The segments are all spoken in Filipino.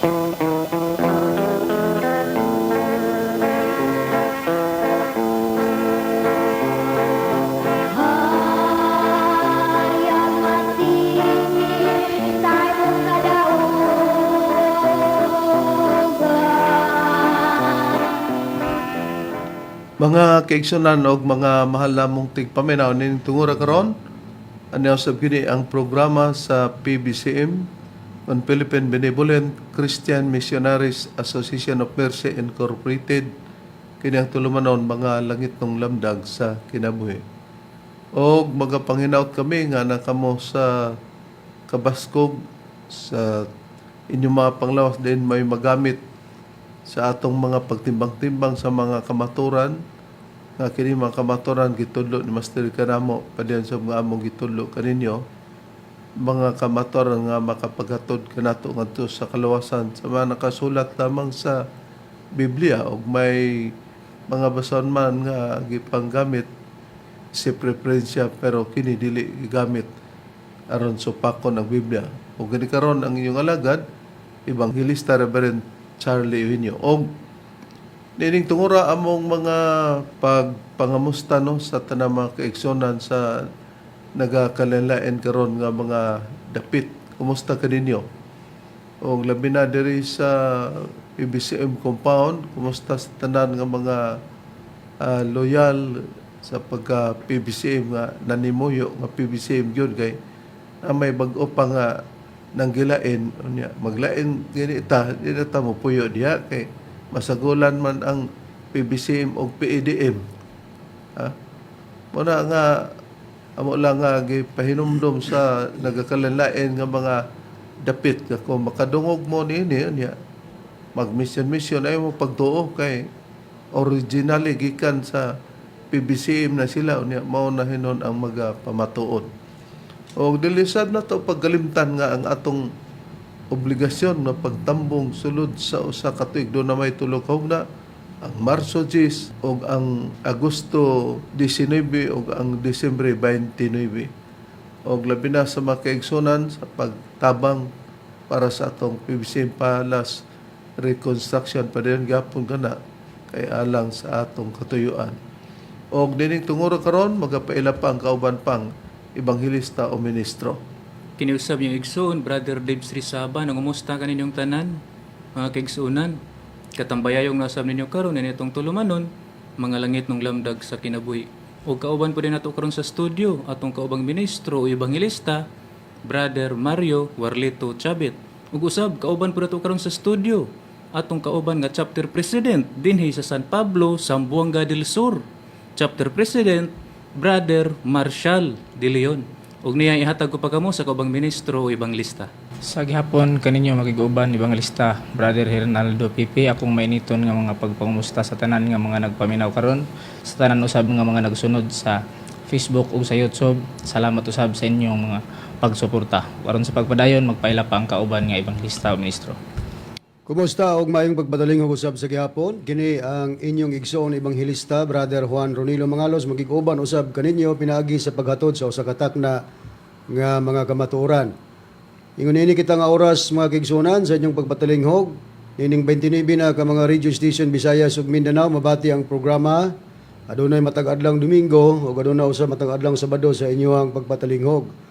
Mga kaigsunan o mga mahal namong tigpaminaw ning tungura karon, ano sab kini ang programa sa PBCM on Philippine Benevolent Christian Missionaries Association of Mercy Incorporated, kini ang tulumanon mga langit ng lamdag sa kinabuhi. O magapanginaut kami nga nakamo sa kabaskog sa inyong mga panglawas din may magamit sa atong mga pagtimbang-timbang sa mga kamaturan nga kini mga kamaturan gitudlo ni Master kanamo padiyan sa mga among gitudlo kaninyo, mga kamaturan nga makapaghatod kanato ngadto sa kalawasan sa mga nakasulat lamang sa Biblia ug may mga bason man nga gipanggamit si preferensya pero kini dili gigamit aron supakon ang Biblia. Ug gani karon ang inyong alagad Evangelista Reverend Charlie Eugenio. O nining tungura among mga pagpangamusta no sa tanang mga kaigsonan sa nagakalalain karon nga mga dapit. Kumusta ka ninyo? O labi na diri sa PBCM compound, kumusta sa tanan nga mga loyal sa pagka PBCM nga nanimuyo nga PBCM gyud kay may bag-o pa nga nang gilain unya maglain gini ta di ta mo puyo diha kay masagulan man ang PBCM o PEDM ha muna nga amo lang nga gipahinumdom sa nagakalanlain nga mga dapit nga kung makadungog mo niini unya mag-mission ay mo pagtuo kay originally gikan sa PBCM na sila unya mao na hinon ang magapamatuod. O dilisad na to paggalimtan nga ang atong obligasyon na pagtambong sulod sa usa ka tuig do na may tulokog na ang Marso 10 o ang Agosto 19 o ang Disyembre 29. O labi na sa mga kaigsunan sa pagtabang para sa atong PBCM Palace Reconstruction pa din gapon kana kay alang sa atong katuyuan. O dining tunguro karon magapaila pa ang kauban pang Evangelista o Ministro. Kiniusab yung igsoon, Brother Dave Srisaba, nangumusta ka ninyong tanan, mga kaigsuunan. Katambayayong nasab ninyo karon itong tulumanon, mga langit ng lamdag sa kinabuhi. O kauban po din nato karon sa studio, atong kaubang ministro o evangelista, Brother Mario Warlito Chabit. Ug usab, kauban po nato karon sa studio, atong kauban nga chapter president dinhi sa San Pablo, Zamboanga del Sur. Chapter president, Brother Marshall De Leon. Ug niya ihatag ko pa kamo sa kaubang ministro o evangelista. Sa gihapon kaninyo magiguban evangelista Brother Hernaldo Pipi, akong mainiton nga mga pagpangumusta sa tanan nga mga nagpaminaw karon, sa tanan usab nga mga nagsunod sa Facebook ug sa YouTube. Salamat usab sa inyong mga pagsuporta. Aron sa pagpadayon magpaila pa ang kauban nga evangelista o ministro. Kumusta og maayong pagpadaling usab sa gihapon? Kini ang inyong igsoon ebanghilista Brother Juan Ronilo Mangalos magiguban usab kaninyo pinaagi sa paghatod sa usa ka takna nga mga kamatuoran. Ingon ini kita nga oras mga kaigsunan sa inyong pagpatalinghog. Nining 29 na ka mga radio station Visayas ug Mindanao mabati ang programa. Adunay matag adlang Domingo ug aduna usab matag adlang Sabado sa inyong pagpatalinghog.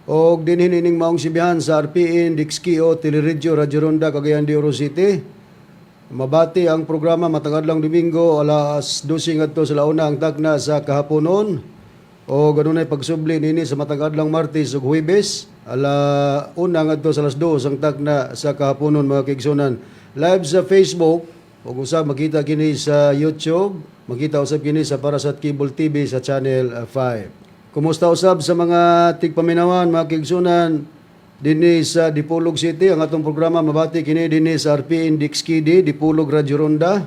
Og dinhin ining maong sibihan sa RPN, Dixkio, Teleradyo, Radyo Ronda, Cagayan de Oro City. Mabati ang programa matag adlang Domingo, alas 12 ngadto sa launa ang takna sa kahaponon. O ganunay pagsubli nini sa matag adlang Martes ug Huwebes, ala una ngadto sa alas 2 ang takna sa kahaponon mga kaigsunan. Live sa Facebook, ug usab makita kini sa YouTube, makita usab kini sa Parasat Cable TV sa Channel 5. Kumusta usab sa mga tigpaminawan, mga kaigsunan dinhi sa Dipolog City. Ang atong programa mabati kini dinhi sa RPN Dixkidi, Dipolog Radyo Ronda.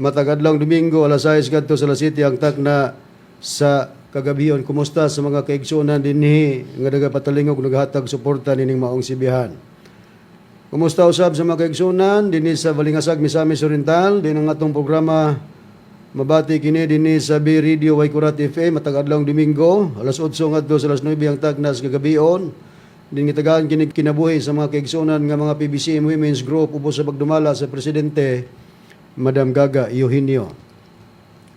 Matag adlang Domingo alas 6 kadto sa City ang takna sa kagabion. Kumusta sa mga kaigsunan dinhi nga nagapatalingog naghatag suporta nining maong sibihan. Kumusta usab sa mga kaigsunan dinhi sa Balingasag, Misamis Oriental, din ang atong programa mabati kini dinhi sa B Radio Waikurat FM matag adlang Domingo alas 8 ngadto sa alas 9 ang tagnas kagabion. din gitagaan kini kinabuhi sa mga kaigsuonan nga mga PBCM Women's Group ubos sa pagdumala sa presidente Madam Gaga Eugenio.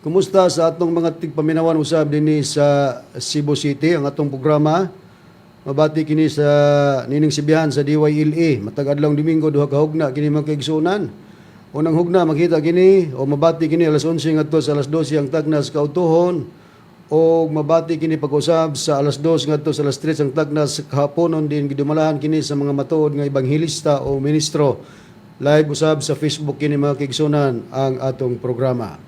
Kumusta sa atong mga tigpaminawan usab dinhi sa Cebu City ang atong programa? Mabati kini sa nining sibihan sa DYLA matag adlawng Domingo duha ka hugna kini mga kaigsuonan. Unang hugna makita kini o mabati kini alas 11 ngadto sa alas 12 ang tagnas kautuhon o mabati kini pag-usab sa alas 2 ngadto sa alas 3 ang tagnas kahaponon din gidumalahan kini sa mga matuod nga ebanghilista o ministro. Live usab sa Facebook kini mga kaigsuonan ang atong programa.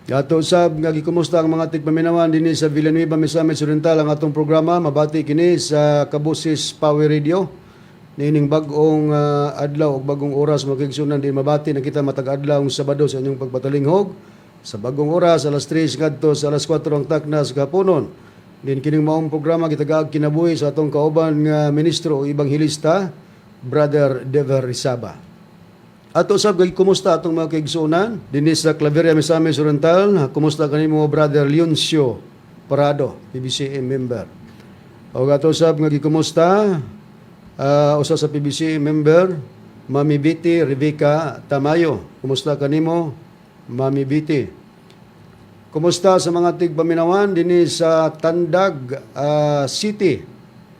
Ato usab nga gikumusta ang mga tigpaminawan dinhi sa Villanueva, Misamis Oriental ang atong programa. Mabati kini sa Kabusis Power Radio. Nining bag-ong adlaw o bagong oras mga kaigsuonan din mabati na kita matag adlaw Sabado sa inyong pagpatalinghog. Sa bagong oras alas 3 ngadto sa alas 4 ang taknas kahaponon. Din kining maong programa gitagaag kinabuhi sa atong kauban nga ministro o ebanghilista Brother Dever Rizaba. Ato usab kay kumusta atong mga kaigsuonan dinhi sa Claveria, Misamis Oriental. Kumusta kanimo Brother Leoncio Parado, PBCM member. O ato usab nga gikumusta usa sa PBCM member Mami Biti Rebecca Tamayo. Kumusta kanimo Mami Biti? Kumusta sa mga tigpaminawan dinhi sa Tandag City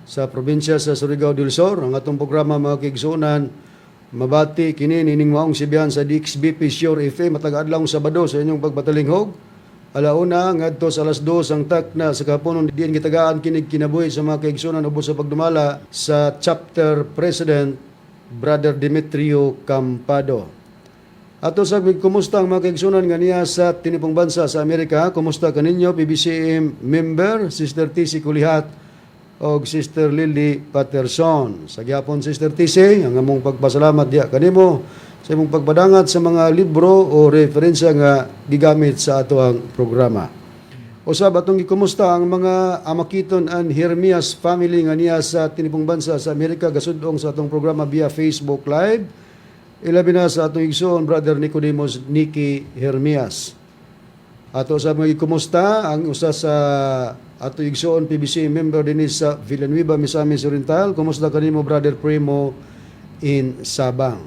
sa probinsya sa Surigao del Sur? Ang atong programa mga kaigsuonan mabati kini nining maong sibihan sa DXBP Sure FM matag adlaw Sabado sa inyong pagpatalinghog. Alauna ngadto sa alas 2 ang takna sa kahaponon diin gitagaan kinig kinabuhi sa mga kaigsuonan ubos sa pagdumala sa chapter president Brother Demetrio Campado. Ato sa kumusta ang mga kaigsuonan nga niya sa tinipong bansa sa Amerika? Kumusta kaninyo PBCM member Sister TC Kulihat o Sister Lily Patterson? Sa gyapon Sister TC, ang among pagpasalamat diya kanimo sa imong pagpadangat sa mga libro o referensya nga gigamit sa ato ang programa. Usab atong gikumusta ang mga Amakiton and Hermias family nga niya sa tinipong bansa sa Amerika gasudong sa atong programa via Facebook Live. Ilabi na sa atong igsoon, Brother Nicodemus Nicky Hermias. Ato sa mga kumusta ang usa sa ato igsoon PBC member din sa Villanueva, Misamis Oriental. Kumusta kanimo Brother Primo in Sabang.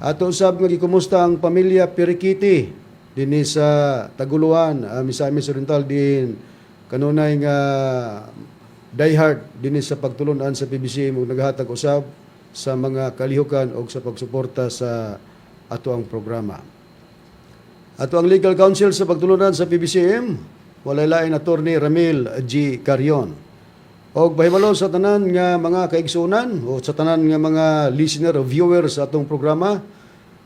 Ato usab nga gikumusta ang pamilya Pirikiti din sa Taguluan, Misamis Oriental din kanunay nga diehard din sa pagtulunan sa PBC mo naghatag usab sa mga kalihukan o sa pagsuporta sa ato ang programa. Ato ang legal counsel sa pagtulunan sa PBCM, walay lain Attorney Ramil G. Carion. O bahimalo sa tanan nga mga kaigsuonan o sa tanan nga mga listener o viewers sa atong programa,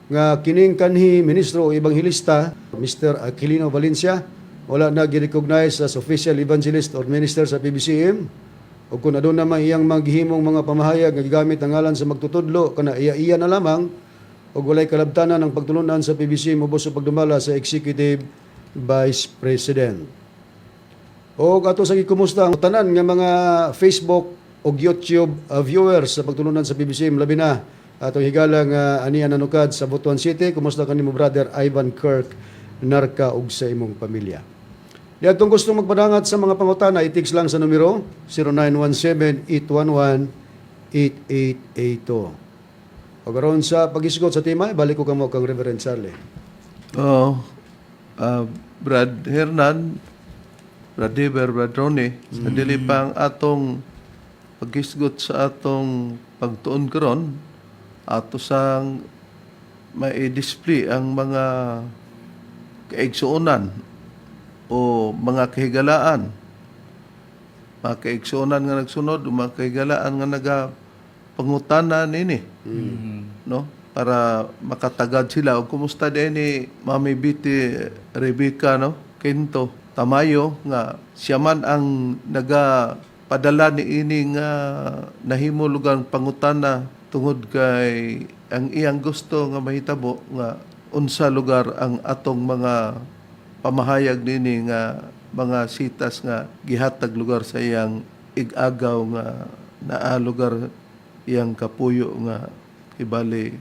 nga kining kanhi ministro o ebanghilista, Mr. Aquilino Valencia, wala na gi-recognize as official evangelist or minister sa PBCM. O kung aduna naman iyang maghimong mga pamahayag nga gigamit ang ngalan sa magtutudlo kana iya na lamang o walay kalabtanan ng pagtulunan sa PBC mubos sa pagdumala sa Executive Vice President. O ato sa gikumusta ang tanan nga mga Facebook o YouTube viewers sa pagtulunan sa PBC labi na atong higala nga aniya nanukad sa Butuan City. Kumusta kanimo Brother Ivan Kirk Narka ug sa imong pamilya. Di atong gusto magpadangat sa mga pangutana, i-text lang sa numero 0917-811-8882. O karon sa pag-isgot sa tema, balik ko kamo kang Reverend Charlie. Brad Hernan, Brad Dever, Brad Ronnie, sa dili pang atong pag-isgot sa atong pagtuon karon, ato sang mai-display ang mga kaigsuonan o mga kahigalaan. Mga kaigsuonan nga nagsunod, o mga kahigalaan nga nagapangutana nini. No? Para makatagad sila. O kumusta din ni Mami Biti Rebecca, no? Quinto Tamayo, nga siya man ang nagapadala ni ini nga nahimulugang pangutana tungod kay ang iyang gusto nga mahitabo nga unsa lugar ang atong mga pamahayag nini nga mga sitas nga gihatag lugar sa iyang igagaw nga naa lugar iyang kapuyo nga ibali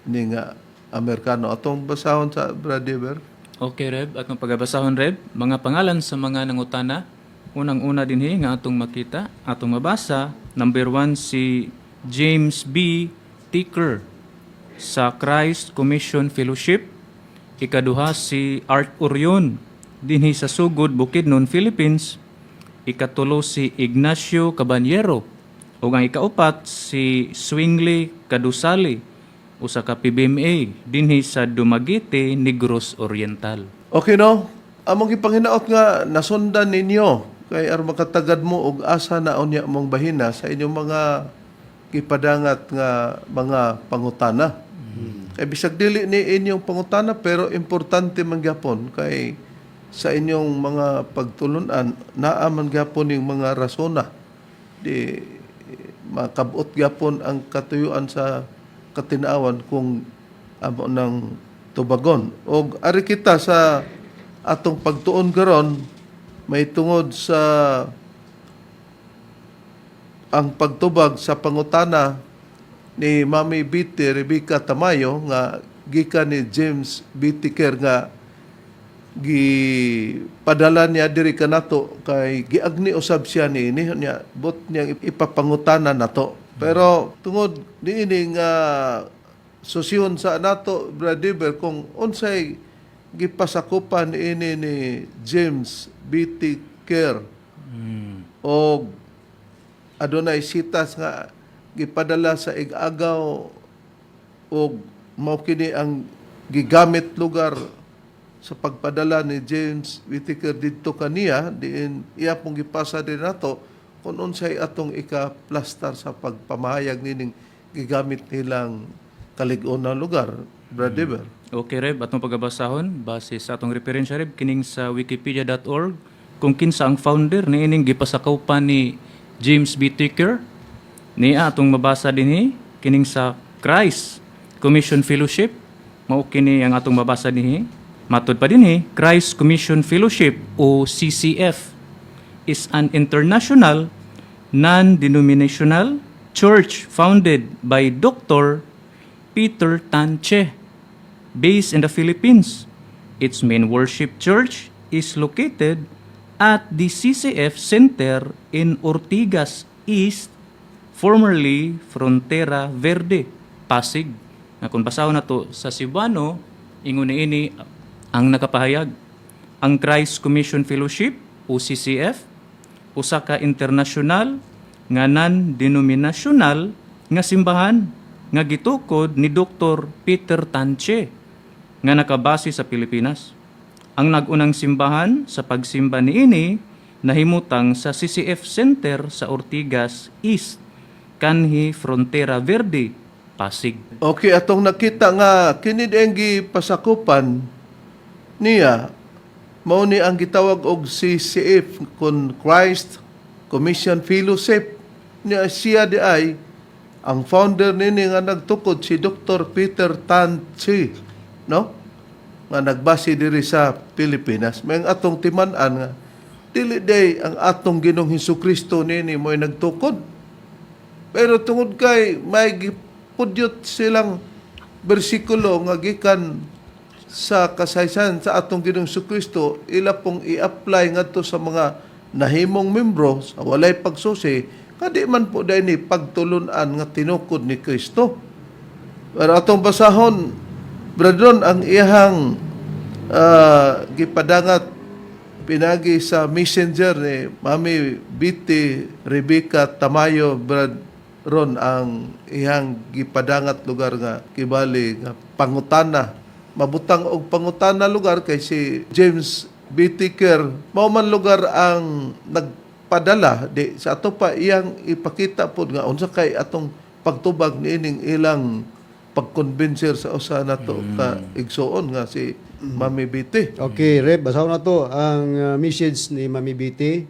ni nga Amerikano. Atong basahon sa Brad Dever. Okay, Reb. At pagabasahon, Reb, mga pangalan sa mga nangutana, Unang-una dinhi nga atong makita, atong mabasa, number 1 si James B. Ticker sa Christ Commission Fellowship. Ikaduha si Art Orion dinhi sa Sugod, Bukidnon, Philippines. Ikatulo si Ignacio Caballero. Ug ang ikaupat si Swingley Kadusali usa ka PBMA dinhi sa Dumaguete, Negros Oriental. Okay no? Among ipanginaot nga nasundan ninyo kay aron makatagad mo og asa na unya mong bahina sa inyong mga gipadangat nga mga pangutana. Kay bisag dili ni inyong pangutana pero importante man gyapon kay sa inyong mga pagtulunan naa man gyapon yung mga rasona. Di makabot gyapon ang katuyuan sa katinaawan kung amo ng tubagon. Og ari kita sa atong pagtuon karon may tungod sa ang pagtubag sa pangutana ni Mami Biti Rebecca Tamayo nga gikan ni James B. Ticker nga gipadala niya diri kanato kay giagni usab siya niya but niya ipapangutana nato. Pero tungod niini nga susyon sa nato brother kung unsay gipasakupan ini ni James B. Ticker o adunay sitas nga gipadala sa igagaw o mao kini ang gigamit lugar sa pagpadala ni James Whittaker didto kaniya diin iya pong gipasa din nato kung unsay atong ika-plastar sa pagpamahayag nining gigamit nilang kalig-on na lugar, brother. Okay, Reb, atong pagabasahon base sa atong referensya, Reb, kining sa wikipedia.org kung kinsa ang founder ni ining gipasakawpan ni James B. Ticker. Niya atong mabasa dinhi kining sa Christ Commission Fellowship. Mao kini ang atong mabasa dinhi. Matud pa dinhi, Christ Commission Fellowship o CCF is an international non-denominational church founded by Dr. Peter Tan Che, based in the Philippines. Its main worship church is located at the CCF Center in Ortigas East, formerly Frontera Verde, Pasig. Na kung basahon na to sa Cebuano, ingon ini ang nakapahayag. Ang Christ Commission Fellowship o CCF, usa ka international nga non-denominational nga simbahan nga gitukod ni Dr. Peter Tan Che nga nakabase sa Pilipinas. Ang nagunang simbahan sa pagsimba niini nahimutang sa CCF Center sa Ortigas East, kanhi Frontera Verde, Pasig. Okay, atong nakita nga kini ang gipasakupan niya mao ni ang gitawag og CCF kun Christ Commission Fellowship. Niya siya di ay ang founder nini nga nagtukod si Dr. Peter Tan Che, no? Nga nagbase diri sa Pilipinas. May atong timan-an nga dili day ang atong Ginoong Hesukristo nini mo'y nagtukod. Pero tungod kay may gipudyot silang bersikulo nga gikan sa kasaysayan sa atong Ginoong Hesukristo, ila pong i-apply ngadto sa mga nahimong membro sa walay pagsusi, kadi man po dahil ni pagtulunan nga tinukod ni Kristo. Pero atong basahon, bradron, ang iyang gipadangat pinagi sa messenger ni Mami Biti Rebecca Tamayo, bradron, ang iyang gipadangat lugar nga kibali nga pangutana. Mabutang og pangutana lugar kay si James B. Ticker, mao man lugar ang nagpadala di sa ato pa iyang ipakita pod nga unsa kay atong pagtubag niining ilang pagkonbenser sa usa nato ka igsuon nga si Mami Biti. Okay, Reb, basaw na to ang message ni Mami Biti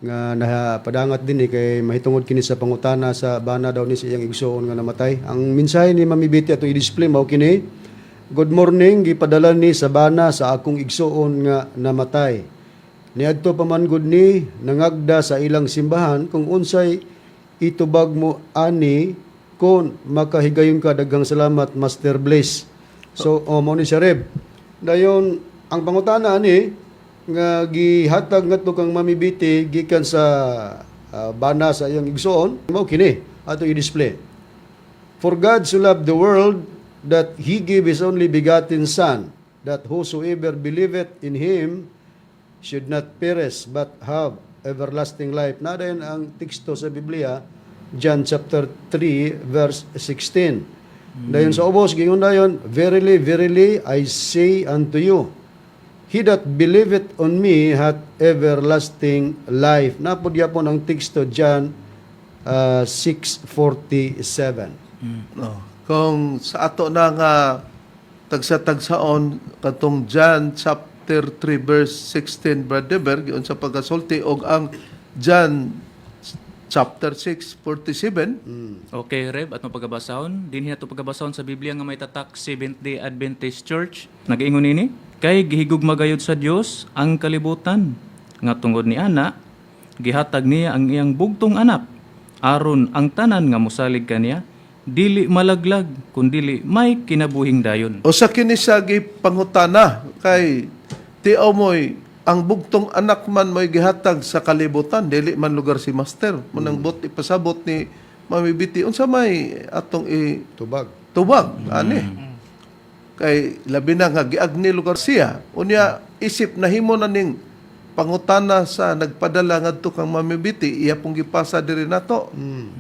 nga napadangat din kay mahitungod kini sa pangutana sa bana daw ni sa iyang igsuon nga namatay. Ang mensahe ni Mami Biti ato i-display mao kini: Good morning, gipadala ni sa bana sa akong igsuon nga namatay. Niadto pa man gud ni nangagda sa ilang simbahan kung unsay itubag mo ani kon makahigayon ka. Daghang salamat, Master Bliss. So, mao ni siya, Reb. Dayon ang pangutana ani nga gihatag ngadto kang mamibiti gikan sa bana sa iyang igsoon, mao kini ato i-display. For God so loved the world that He gave His only begotten Son, that whosoever believeth in Him should not perish but have everlasting life. Nadayon ang teksto sa Biblia, John chapter 3 verse 16. Dayon sa ubos gingon dayon, verily verily I say unto you, he that believeth on me hath everlasting life. Napod yapon ang teksto John 6:47. No. Kung sa ato na nga tagsa-tagsaon katong John chapter 3 verse 16 Brother Berg yun sa pagasulti og ang John chapter 6:47. Okay, Reb, at pagkabasahon. Dinhi nato pagkabasahon sa Biblia nga may tatak Seventh-day Adventist Church. Nag-ingon ini, kay gihigugma gayud sa Dios ang kalibutan nga tungod ni ana gihatag niya ang iyang bugtong anak aron ang tanan nga mosalig kaniya dili malaglag kundi may kinabuhing dayon. O sa kini siya gipangutana kay tiaw mo'y ang bugtong anak man mo'y gihatag sa kalibutan dili man lugar si master manang bot ipasabot ni mamibiti unsa may atong tubag ani kay labi na nga giagni lugar siya unya isip na himo na ning pangutana sa nagpadala ngadto kang mamibiti iya pong gipasa diri nato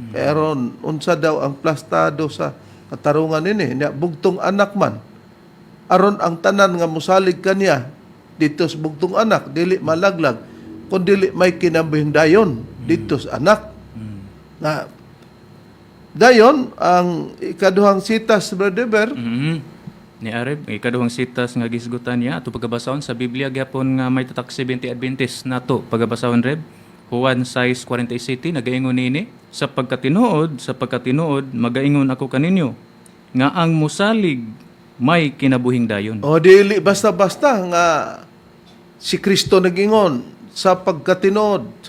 pero unsa daw ang plastado sa katarungan ini nya bugtong anak man aron ang tanan nga mosalig kaniya dito sa bugtong anak dili malaglag kun dili may kinabuhing dayon dito sa anak na dayon ang ikaduhang sitas Brother Ber Ni Areb, ikaduhang sitas nga gisgutan niya ato pagabasahon sa Biblia gyapon nga may tatak 70 Adventist nato pagabasahon Reb. Juan 6:47 nagaingon nini, sa pagkatinuod magaingon ako kaninyo nga ang mosalig may kinabuhing dayon. o dili basta-basta nga si Kristo nagingon sa pagkatinuod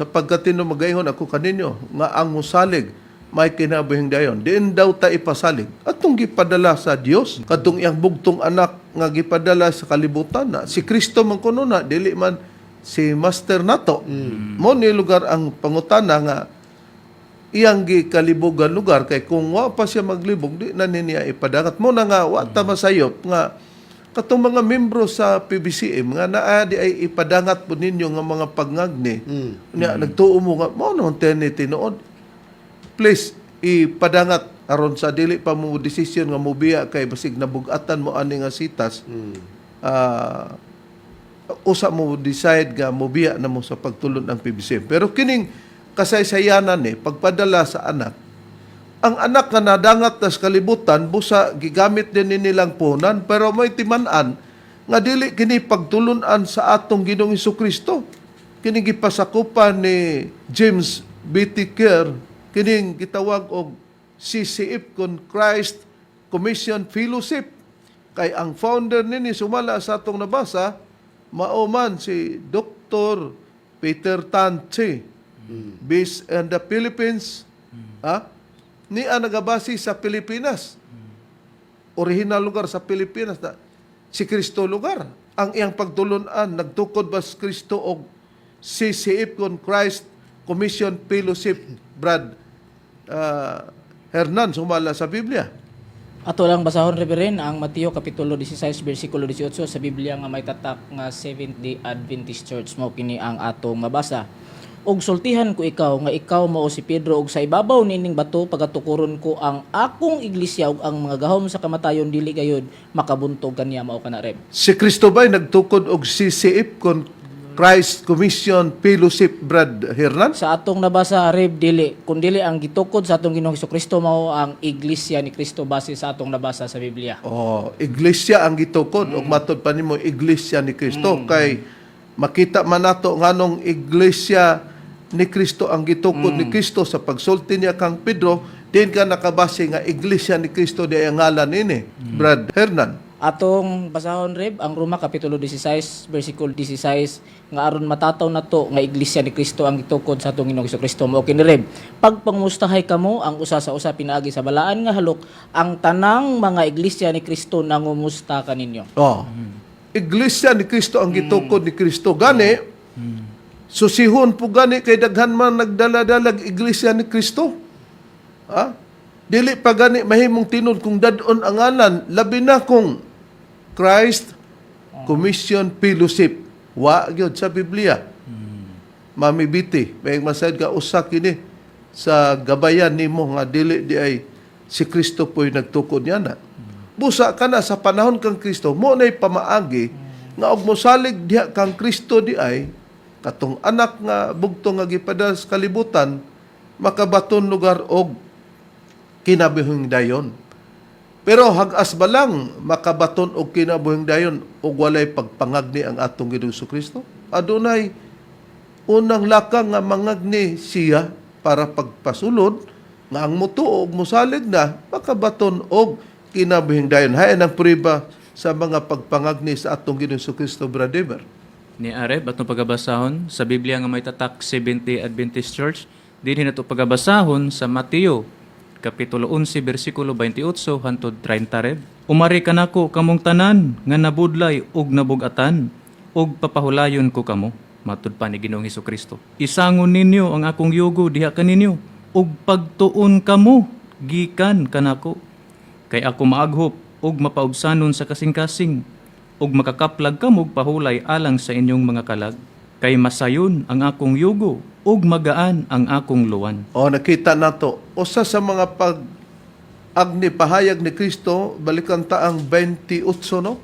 magaingon ako kaninyo nga ang mosalig may kinabuhing dayon. Diin daw ta ipasalig. Atong gipadala sa Dios, katong iyang bugtong anak nga gipadala sa kalibutan na. Si Kristo man kuno na, dili man si Master nato. Mo ni lugar ang pangutana nga iyang gikalibugan lugar kay kung wa pa siya maglibog di na niya ipadagat mo na nga wa ta masayop nga katong mga membro sa PBCM nga naa di ay ipadangat po ninyo nga mga pagngagni. Nya nagtuo mo nga mo naman tinuod. Please, ipadangat aron sa dili pa mo desisyon nga mobiya kay basig nabugatan mo ani nga sitas. Usa mo decide nga mobiya na mo sa pagtulon ang PBCM. Pero kining kasaysayanan pagpadala sa anak. Ang anak nga nadangat na sa kalibutan, busa gigamit din nilang punan, pero may timan-an nga dili kini pagtulunan sa atong Ginoong Hesukristo. Kini gipasakupan ni James B.T. Kerr kining gitawag og CCF kon Christ Commission Fellowship kay ang founder nini sumala sa atong nabasa mao man si Dr. Peter Tanche based in the Philippines niya nagabasi sa Pilipinas original lugar sa Pilipinas na si Kristo lugar ang iyang pagtulunan nagtukod ba si Kristo og CCF kon Christ Commission Fellowship Brad Hernan sumala sa Biblia. Ato lang basahon Reverend ang Mateo kapitulo 16 bersikulo 18 sa Biblia nga may tatak nga Seventh-day Adventist Church mao kini ang atong mabasa. Og sultihan ko ikaw nga ikaw mao si Pedro og sa ibabaw nining bato pagatukuron ko ang akong iglesia ug ang mga gahom sa kamatayon dili gayud makabuntog kaniya mao kana Reb. Si Kristo ba'y nagtukod og CCF kon Christ Commission Fellowship Brad Hernan? Sa atong nabasa Reb dili kundi ang gitukod sa atong Ginoong Hesukristo mao ang iglesia ni Kristo base sa atong nabasa sa Biblia. Iglesia ang gitukod og matod pa nimo iglesia ni Kristo kay makita man nato nganong iglesia ni Kristo ang gitukod ni Kristo sa pagsulti niya kang Pedro din ka nakabase nga iglesia ni Kristo di ang ngalan ini Brad Hernan. Atong basahon Reb ang Roma kapitulo 16 bersikulo 16 nga aron matataw nato nga iglesia ni Kristo ang gitukod sa atong Ginoong Hesukristo mao kini Reb pagpangumustahay kamo ang usa sa usa pinaagi sa balaan nga halok ang tanang mga iglesia ni Kristo nangumusta kaninyo. iglesia ni Kristo ang gitukod ni Kristo. Gani, susihon po gani kay daghan man nagdala-dalag iglesia ni Kristo. Ha? Dili pa gani mahimong tinud kung dadon ang ngalan, labi na kung Christ Commission Fellowship. Wa gyud sa Biblia. Mami Biti, may masayad ka usa kini sa gabayan nimo nga dili di ay si Kristo po'y nagtukod niya na. Busa ka na sa panahon kang Kristo, mo na'y pamaagi nga og mosalig diha kang Kristo di ay katong anak nga bugto nga gipadala sa kalibutan makabaton lugar og kinabuhing dayon. Pero hagas ba lang makabaton og kinabuhing dayon og walay pagpangagni ang atong Ginoong Kristo? Adunay unang lakang nga mangagni siya para pagpasulod nga ang mutuo og mosalig na makabaton og kinabuhing dayon. Hayan ang prueba sa mga pagpangagni sa atong Ginoong Kristo, brother. Ni Areb, atong pagabasahon sa Biblia nga may tatak 70 Adventist Church, dinhi nato pagabasahon sa Mateo Kapitulo 11, versikulo 28 hantod 30 reb. Umari kanako kamong tanan nga nabudlay ug nabugatan ug papahulayon ko kamo. Matud pa ni Ginoong Hesukristo. Isangon ninyo ang akong yugo diha kaninyo ug pagtuon kamo gikan kanako. Kay ako maaghop ug mapaubsanon sa kasing-kasing ug makakaplag kamo og pahulay alang sa inyong mga kalag. Kay masayon ang akong yugo ug magaan ang akong luwan. O nakita nato usa sa mga agni pahayag ni Kristo balikan ta ang 28 no.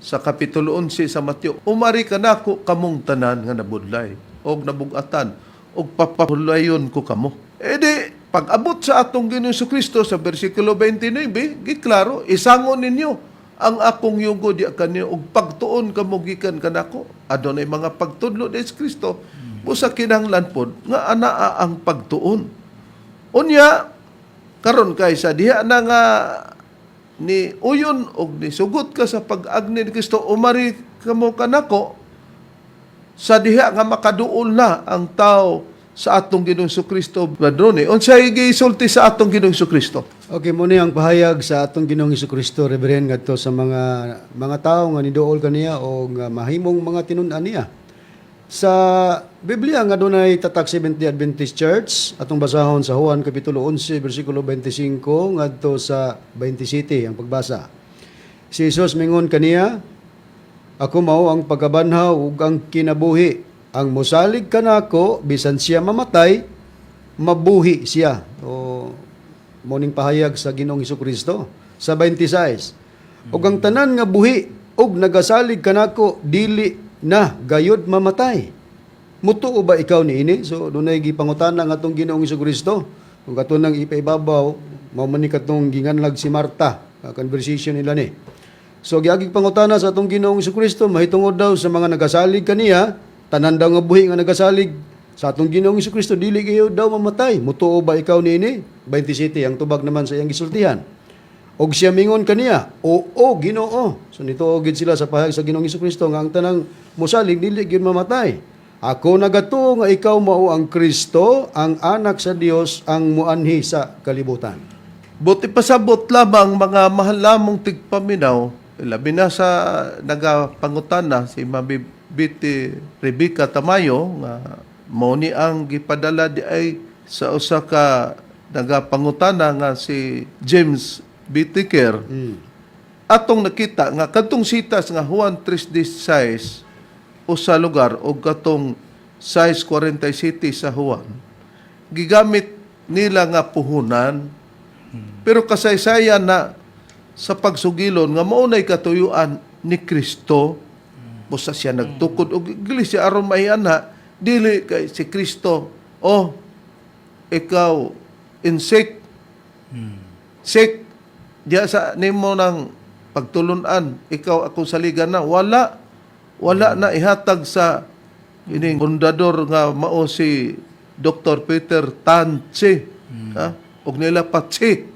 Sa kapitulo 11 sa Mateo, umari kanako kamong tanan nga nabudlay og nabugatan og papahulayon ko kamo. Di pag-abot sa atong Ginoong Kristo sa bersikulo 29, giklaro, isangon ninyo ang akong yugo di kanyo og pagtuon kamo gikan kanako. Adunay mga pagtudlo ni Kristo busa kinahanglan pod nga anaa ang pagtuon. Unya karon kay sa diha na nga ni uyon og ni sugot ka sa pag-agni ni Kristo, umari kamo kanako sa diha nga makaduol na ang tao sa atong Ginoong Kristo. Badrone, unsay gisulti sa atong Ginoong Kristo? Okay, muna ang pahayag sa atong Ginoong Kristo, Reverend, ngadto sa mga tao nga niduol kaniya o nga mahimong mga tinun-an niya. Sa Biblia nga dunay tatak 70 Adventist Church, atong basahon sa Juan Kapitulo 11, versikulo 25, ngadto sa 27, ang pagbasa. Si Jesus mingon kaniya, ako mao ang pagkabanhaw ug ang kinabuhi. Ang mosalig kanako, bisan siya mamatay, mabuhi siya. O muning pahayag sa Ginoong Hesukristo. Sa 26, ug ang tanan nga buhi, ug nagasalig kanako, dili na gayud mamatay. Mutuo ba ikaw niini? So dunay gipangutana nga atong Ginoong Hesukristo. Kung katunang ipaibabaw, mao man ni katong ginganlag si Marta, conversation nila ni. So giagig pangutana sa atong Ginoong Hesukristo, mahitungod daw sa mga nagasalig kaniya, tanan daw nga buhi nga nagasalig sa atong Ginoong Hesukristo, dili kayo daw mamatay. Mutuo ba ikaw niini? 27 ang tubag naman sa iyang gisultihan. Og siya mingon kaniya, oo, Ginoo. So nituo gid sila sa pahayag sa Ginoong Hesukristo nga ang tanang mosalig dili gyud mamatay. Ako nagatuo nga ikaw mao ang Kristo, ang anak sa Dios, ang muanhi sa kalibutan. Buti pasabot lamang mga mahal lamong tigpaminaw, labi na sa nagapangutana si Mami Biti Rebecca Tamayo nga mao ni ang gipadala di ay sa usa ka nagapangutana nga si James Whittaker. Atong nakita nga katong sitas nga Juan 3:16 usa lugar o katong 6:47 sa Juan gigamit nila nga puhunan pero kasaysayan na sa pagsugilon nga maunay katuyuan ni Kristo. Busa siya nagtukod og iglesia aron mahiana dili kay si Kristo ikaw insect sick diya sa nimo ng pagtulunan ikaw akong saligan na wala na ihatag sa ining fundador nga mao si Dr. Peter Tanche og nila patsi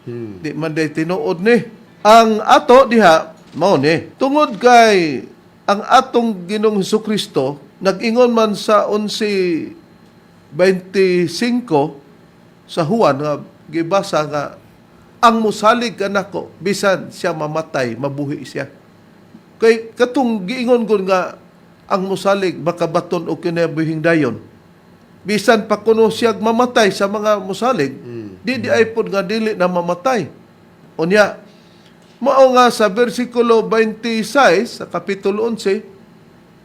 di man day tinuod ni ang ato diha mao ni tungod kay ang atong Ginoong Hesukristo nag-ingon man sa 11:25 sa Juan nga gibasa nga ang musalig ka nako, bisan siya mamatay, mabuhi siya. Kay katong giingon ko nga, ang musalig makabaton o kinabuhing dayon. Bisan pa kuno siya mamatay sa mga musalig, di ay po nga dili na mamatay. Unya, mao nga sa versikulo 26 sa kapitulo 11,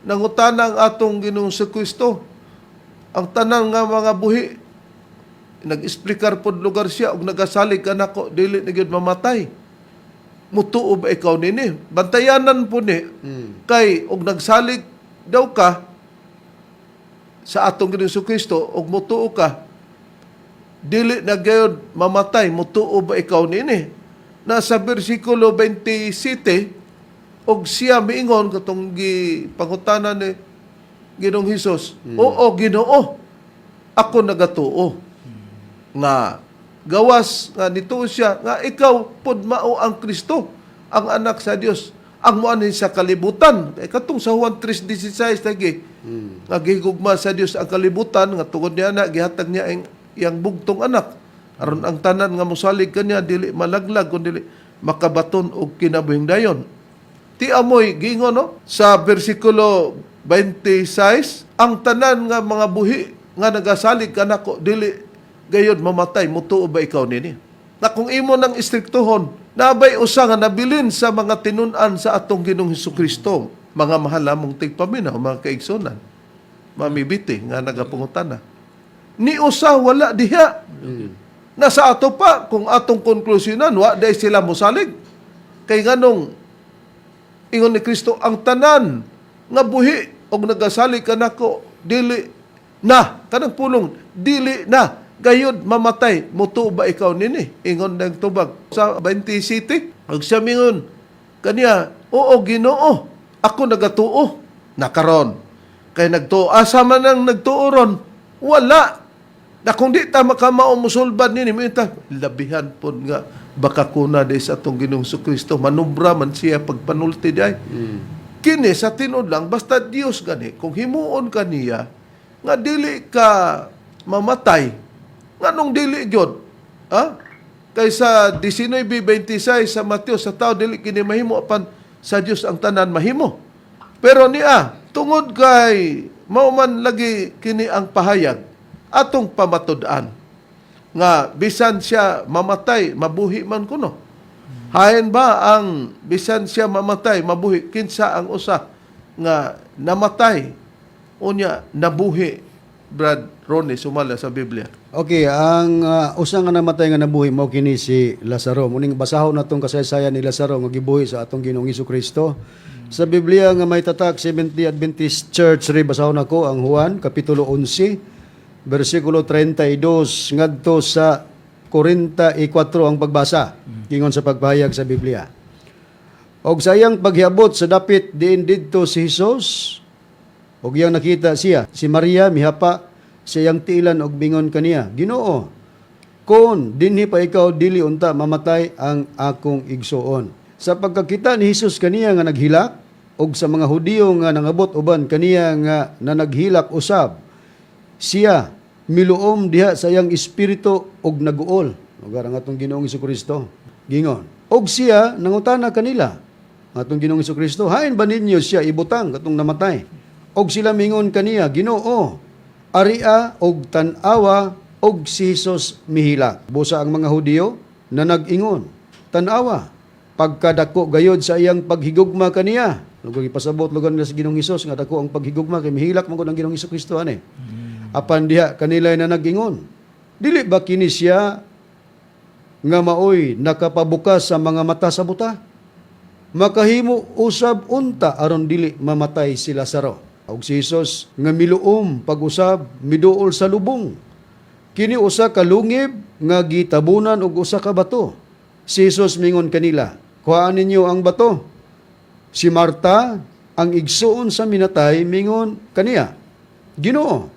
nangutana ang atong Ginoong Kristo, ang tanan nga mga buhi, nag-explikar pod lugar siya, og nagasalig ka nako, dili na gyud mamatay. Mutuo ba ikaw nini? Bantayanan po ni, kay og nagsalig daw ka sa atong Ginoong Kristo, og mutuo ka, dili na gyud mamatay, mutuo ba ikaw nini? Nasa versikulo 27, og siya miingon katong pangutana ni Ginoong Hesus, oo, Ginoo, ako nagatuo. Nga, gawas nga nito siya, nga ikaw pod mao ang Kristo, ang anak sa Dios, ang muanin sa kalibutan. Kay katong sa Juan 3:16 lagi, nga gihigugma sa Dios ang kalibutan, nga tungod niya na, gihatag niya ang iyang bugtong anak. Aron ang tanan nga mosalig kaniya, dili malaglag, kundi makabaton og kinabuhing dayon. Ti amoy gingon no sa bersikulo 26, ang tanan nga mga buhi nga nagasalig kanako dili gayud mamatay, mutuo ba ikaw nini? Na kung imo nang istriktuhon, nabay usa nga nabilin sa mga tinun-an sa atong Ginoong Hesukristo, mga mahal mong tigpaminaw, mga kaigsunan, mamibiti nga nagapungutana. Ni usa wala diha. Nasa ato pa kung atong konklusyonan, wa day sila mosalig. Kay nganong ingon ni Kristo, ang tanan nga buhi og nagasalig kanako dili na kanang pulong dili na gayud mamatay, mutuo ba ikaw nini? Ingon ng tubag sa 27, og siya mingon kaniya, oo Ginoo, ako nagatuo na karon. Kay nagtuo asa man ang nagtuo ron, wala na kung di ta makamao musulbad nini, minta labihan pod nga baka kuna di sa atong Ginoong Kristo, manubra man siya pagpanulti di ay. Kini sa tinud lang, basta Dios gani, kung himuon ka niya, nga dili ka mamatay, nga nung dili gyud, ha? Kaysa 19:26 sa Mateo, sa tao dili kini mahimo, apan sa Dios ang tanan mahimo. Pero niya, tungod kay mauman lagi kini ang pahayag, atong pamatud-an, nga bisan siya mamatay, mabuhi man kuno. Hain ba ang bisan siya mamatay, mabuhi, kinsa ang usa nga namatay, unya nabuhi, Brad Ronnie, sumala sa Biblia. Okay, ang usa nga namatay nga nabuhi mao kini si Lazaro. Muning basahon natong kasaysayan ni Lazaro nga gibuhi sa atong Ginoong Hesukristo. Sa Biblia nga may tatak Seventh-day Adventist Church, ri basahon ako ang Juan kapitulo 11 versikulo 32 ngadto sa 44 ang pagbasa. Ingon sa pagpahayag sa Biblia. Og sayang paghiabot sa dapit diin didto si Hesus, og iyang nakita siya, si Maria mihapa sa iyang tiilan og bingon kaniya, Ginoo, kon dinhi pa ikaw dili unta mamatay ang akong igsuon. Sa pagkakita ni Hesus kaniya nga naghilak, og sa mga Hudiyo nga nangabot uban kaniya nga naghilak usab, siya miluom diha sa iyang espiritu og naguol. Ugar ang atong Ginoong Hesukristo. Gingon. Og siya nangutana kanila, atong Ginoong Hesukristo, hain ba ninyo siya ibutang katong namatay? Og sila mingon kaniya, Ginoo, aria og tan-awa og si Hesus mihilak. Busa ang mga Hudiyo na nag-ingon, tan-awa, pagkadako gayod sa iyang paghigugma kaniya. Lugo ipasabot lugan nila sa Ginoong Hesus nga dako ang paghigugma kay mihilak man gud ang Ginoong Hesukristo ani. Apan diha kanila na nag-ingon, dili ba kini siya nga maoy nakapabukas sa mga mata sa buta? Makahimo usab unta aron dili mamatay si Lazaro. Og si Hesus nga miluom pag-usab miduol sa lubong. Kini usa ka lungib nga gitabunan og usa ka bato. Si Hesus mingon kanila, kuhaan ninyo ang bato. Si Marta, ang igsuon sa minatay, mingon kaniya, Ginoo,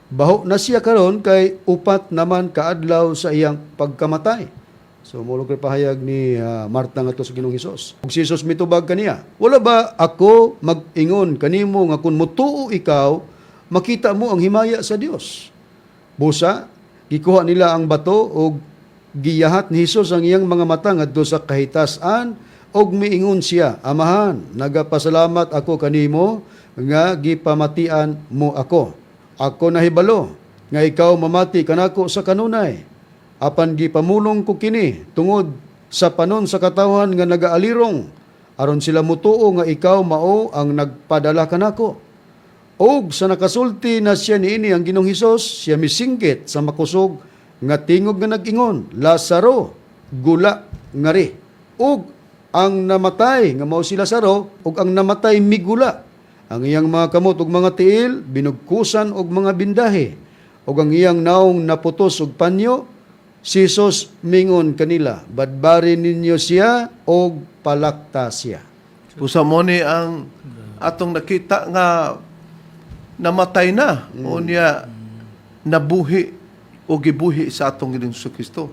baho na siya karon kay upat naman kaadlaw sa iyang pagkamatay. So mulog kay pahayag ni Marta nga to sa Ginoong Hesus. Ug si Hesus mitubag kaniya, wala ba ako mag-ingon kanimo nga kun mutuo ikaw, makita mo ang himaya sa Dios? Busa, gikuha nila ang bato ug giyahat ni Hesus ang iyang mga mata ngadto sa kahitasan og miingon siya, Amahan, nagapasalamat ako kanimo nga gipamatian mo ako. Ako nahibalo nga ikaw mamati kanako sa kanunay. Apan gipamulong ko kini tungod sa panon sa katawhan nga nagaalirong aron sila mutuo nga ikaw mao ang nagpadala kanako. Og sa nakasulti na siya niini ang Ginoong Hesus, siya misinggit sa makusog nga tingog nga nag-ingon, Lazaro, gula nga ri. Og ang namatay nga mao si Lazaro, og ang namatay migula. Ang iyang mga kamot og mga tiil binugkusan og mga bindahe. Og ang iyang naong naputos og panyo, si Jesus mingon kanila, badbarin ninyo siya og palakta siya. Pusa mo ni ang atong nakita nga namatay na o niya nabuhi o gibuhi sa atong Ginoong Kristo.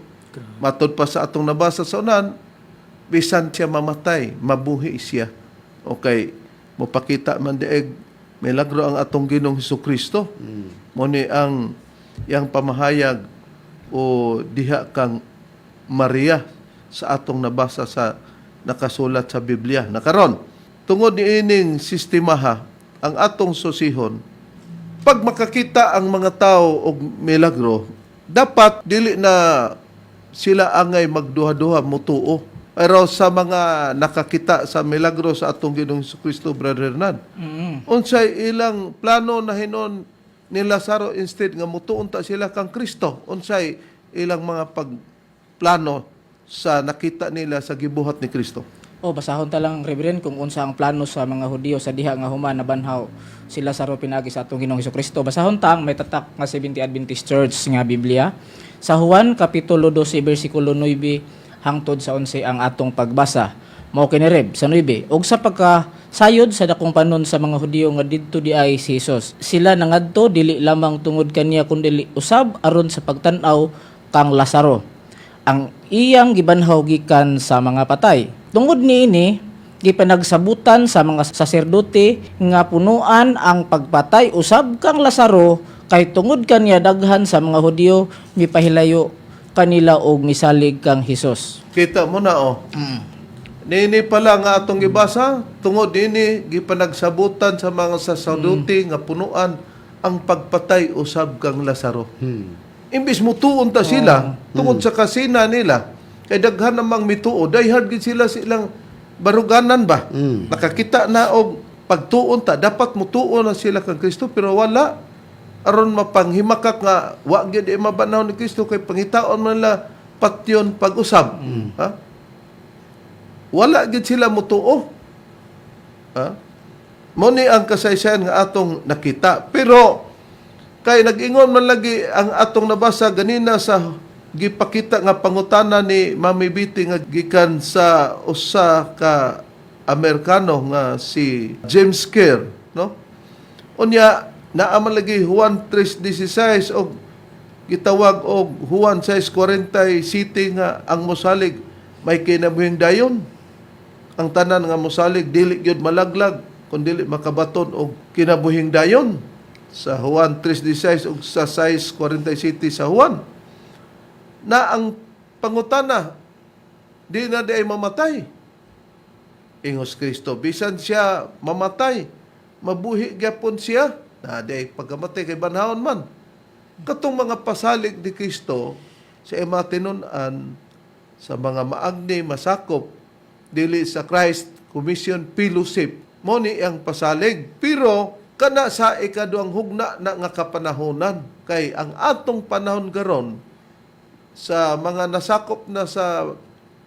Matod pa sa atong nabasa sa unan, bisan siya mamatay, mabuhi siya. Okay, mopakita man deeg milagro ang atong Ginoong Kristo. Mo ni ang yang pamahayag o diha kang Maria sa atong nabasa sa nakasulat sa Biblia. Nakaron, tungod ni ining sistemaha, ang atong susihon, pag makakita ang mga tao og milagro, dapat dili na sila angay magduha-duha mutuo. Pero sa mga nakakita sa milagro sa atong Ginoong Kristo, Brother Hernan, unsay ilang plano na hinon ni Lazaro instead nga mutuon ta sila kang Kristo? Unsay ilang mga pagplano sa nakita nila sa gibuhat ni Kristo? O basahon ta lang Reverend kung unsa ang plano sa mga Hudiyo sa diha nga human nabanhaw si Lazaro pinagi sa atong Ginoong Hesukristo. Basahon ta ang may tatak nga Seventh-day Adventist Church nga Biblia sa Juan kapitulo 12 bersikulo 9 hangtod sa 11 ang atong pagbasa. Mao kini Reb sa 9 og sa pagkasayod sa dakong panon sa mga Hudiyo nga didto di ay si Jesus. Sila nangadto dili lamang tungod kaniya kundi usab aron sa pagtan-aw kang Lazaro. Ang iyang gibanhaw gikan sa mga patay. Tungod niini, gipanagsabutan sa mga saserdote nga punuan ang pagpatay usab kang Lazaro kay tungod kaniya daghan sa mga Hudiyo mipahilayo kanila og misalig kang Hesus. Kita mo na Nini pala nga atong gibasa, tungod ini gipanagsabutan sa mga saserdote nga punuan ang pagpatay usab kang Lazaro. Imbis mutuon ta sila tungod sa kasina nila, kay daghan namang mituo, diehard gid sila silang baruganan ba? Nakakita na og pagtuon ta, dapat mutuo na sila kang Kristo, pero wala. Aron mapanghimakak nga wa gyud mabanaw ni Kristo kay pangitaon man nila patyon pag-usab. Ha? Wala gid sila mutuo. Ha? Mo ni ang kasaysayan nga atong nakita, pero kay nag-ingon man lagi ang atong nabasa ganina sa gipakita nga pangutana ni Mami Biti nga gikan sa usa ka Amerikano nga si James Kerr, no? Unya naa man lagi Juan 3:16 og gitawag og Juan 6:40 nga ang mosalig may kinabuhing dayon. Ang tanan nga mosalig dili gyud malaglag kun dili makabaton og kinabuhing dayon. Sa Juan 3:16 ug sa 6:47 sa Juan na ang pangutana di na di ay mamatay. Ingos Kristo bisan siya mamatay mabuhi gyapon siya na di ay pagkamatay kay banhaon man. Katong mga pasalig ni Kristo sa imatinon-an sa mga maagni masakop dili sa Christ Commission Fellowship mo ni ang pasalig, pero kana sa ikaduhang hugna na nga kapanahonan kay ang atong panahon garon sa mga nasakop na sa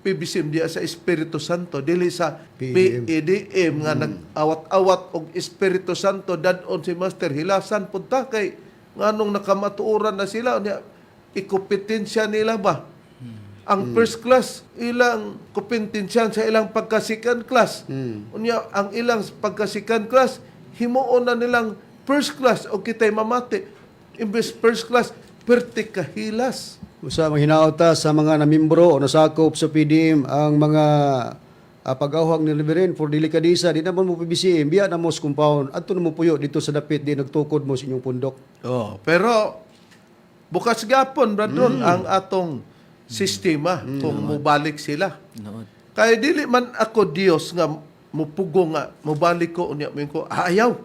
PBCM diya sa Espiritu Santo dili sa PEDM nga nag-awat-awat og Espiritu Santo dadon si Master hilasan punta kay nganong nakamatuoran na sila niya ikompetensya nila ba ang first class ilang kompetensya sa ilang pagka second class unya ang ilang pagka second class himuon na nilang first class o kita'y mamati. Imbes first class, perti kahilas. Usa manghinaot ta sa mga namimbro o nasakop sa PDM ang mga pag-awhag ni Reverend for delikadisa di naman mo PBCM biya na mos compound adto na mo puyo dito sa dapit di nagtukod mo sa inyong pundok. Pero bukas gapon bradron ang atong sistema kung mubalik sila. Nood. Kaya dili man ako Dios nga mupugo nga mubalik ko unya mo ko ayaw.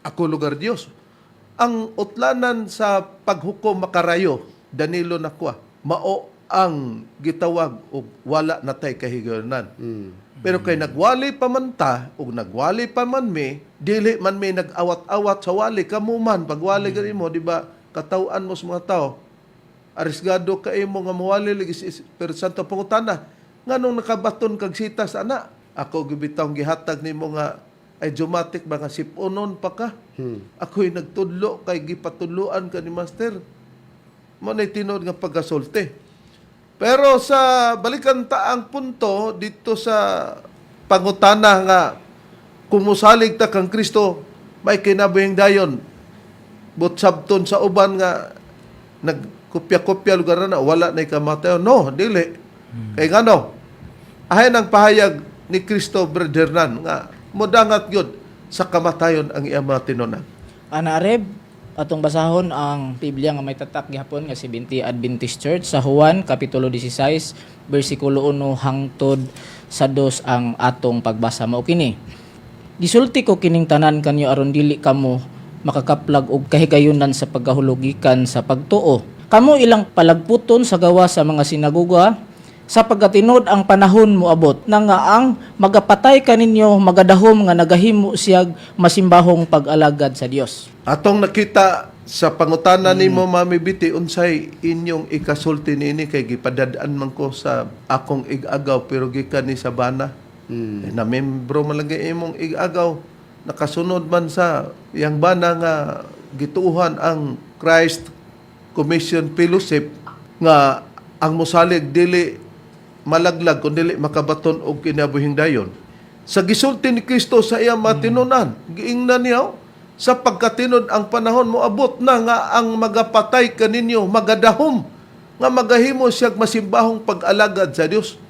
Ako lugar Dios. Ang utlanan sa paghukom makarayo Danilo Nakwa mao ang gitawag og wala natay kahigayonan. Pero kay nagwali pa man ta ug nagwali pa man mi, dili man mi nag-awat-awat sa wali kamuman pagwali gani mo, di ba? Katawan mo sa mga tao. Arisgado ka imo nga mawali lagi si Espiritu Santo pangutana. Nganong nakabaton kag sitas ana? Ako gibitaw gihatag nimo nga ay jumatik ba nga sipunon pa ka? Ako'y nagtudlo kay gipatudloan ka ni Master. Mo na tinod nga pagkasulti. Pero sa balikan ta ang punto dito sa pangutana nga kung musalig ta kang Kristo may kinabuhing dayon. But sabton sa uban nga nagkopya-kopya lugar na wala na kamatayon. No, dili. Kay ngano? Ahay ang pahayag ni Kristo Brother Hernan nga modangat gyud sa kamatayon ang iyang mga tinunan. Anareb, atong basahon ang Biblia nga may tatak gihapon nga 70 Adventist Church sa Juan kapitulo 16 bersikulo 1 hangtod sa 2 ang atong pagbasa mao kini. Gisulti ko kining tanan kanyo aron dili kamo makakaplag og kahigayunan sa pagkahulugikan sa pagtuo. Kamo ilang palagputon sa gawa sa mga sinagoga sa pagkatinod ang panahon moabot na nga ang magapatay kaninyo magadahom nga nagahimo siyag masimbahong pag-alagad sa Dios. Atong nakita sa pangutana nimo Mami Biti unsay inyong ikasulti niini kay gipadad-an man ko sa akong ig-agaw pero gikan ni sa bana. Na membro man lang imong ig-agaw nakasunod man sa iyang bana nga gituuhan ang Christ Commission Fellowship nga ang mosalig dili malaglag kundi makabaton og kinabuhing dayon. Sa gisulti ni Kristo sa iyang matinunan, giingnan niya sa pagkatinod ang panahon mo abot na nga ang magapatay kaninyo magadahom nga magahimo siyag masimbahong pag-alagad sa Dios.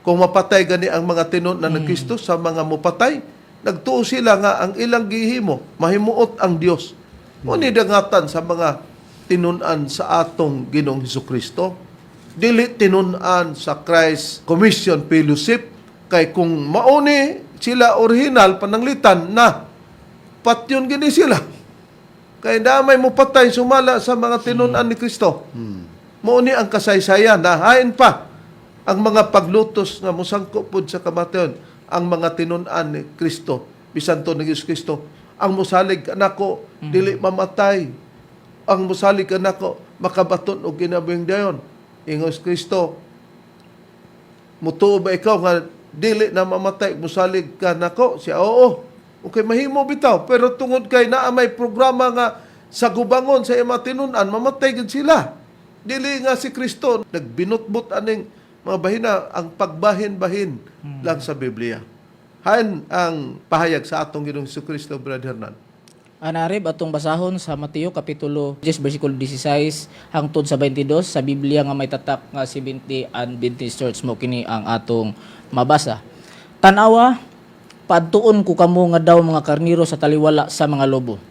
Kung mapatay gani ang mga tinud na ng Kristo sa mga mupatay, nagtuo sila nga ang ilang gihimo mahimuot ang Dios. Muni dangatan sa mga tinunan sa atong Ginoong Hesukristo. Dili tinunan sa Christ Commission Fellowship kay kung mauni sila original pananglitan na patyon gini sila. Kay damay mo patay sumala sa mga tinunan ni Kristo. Mauni ang kasaysayan na hain pa ang mga paglutos nga musangko pud sa kamatayon ang mga tinunan ni Kristo bisan to ni Hesus Kristo ang musalig kanako dili mamatay ang musalig kanako makabaton og kinabuhing dayon. Ingos Kristo, mutuo ba ikaw nga dili na mamatay, musalig ka nako? Siya, oo. Okay, mahimo bitaw. Pero tungod kay naa may programa nga sa gubangon sa ima tinunan, mamatay gid sila. Dili nga si Kristo, nagbinutbot aning mga bahina, ang pagbahin-bahin lang sa Biblia. Hain ang pahayag sa atong Ginoong Jesucristo, Brother Hernan. Anarib atong basahon sa Mateo kapitulo 10 bersikulo 16 hangtod sa 22 sa Biblia nga may tatak nga 70 Adventist Church mo kini ang atong mabasa. Tanawa, padtuon ko kamo nga daw mga karniro sa taliwala sa mga lobo.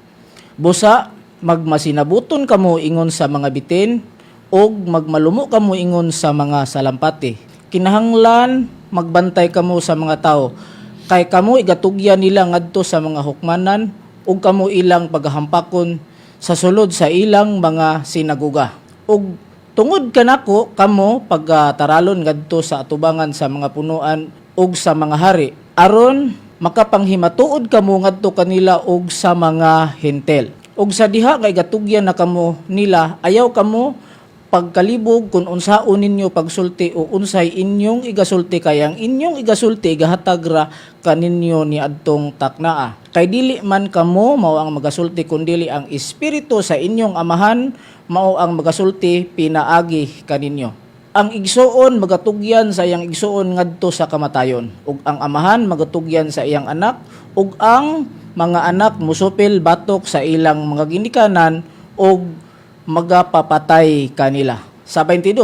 Busa magmasinabuton kamo ingon sa mga bitin og magmalumo kamo ingon sa mga salampati. Kinahanglan magbantay kamo sa mga tao kay kamo igatugyan nila ngadto sa mga hukmanan ug kamo ilang paghahampakon sa sulod sa ilang mga sinagoga. Ug tungod kanako kamo pagtaralon ngadto sa atubangan sa mga punuan ug sa mga hari aron makapanghimatuod kamo ngadto kanila ug sa mga hentel. Ug sa diha kay gatugyan na kamo nila ayaw kamo pagkalibog kung unsaon ninyo pagsulti o unsay inyong igasulti kay ang inyong igasulti igahatag ra kaninyo ni adtong taknaa. Kay dili man kamo mao ang magasulti kundi ang espiritu sa inyong amahan mao ang magasulti pinaagi kaninyo. Ang igsoon magatugyan sa iyang igsoon ngadto sa kamatayon ug ang amahan magatugyan sa iyang anak ug ang mga anak musupil batok sa ilang mga ginikanan ug magapapatay kanila. Sa 22,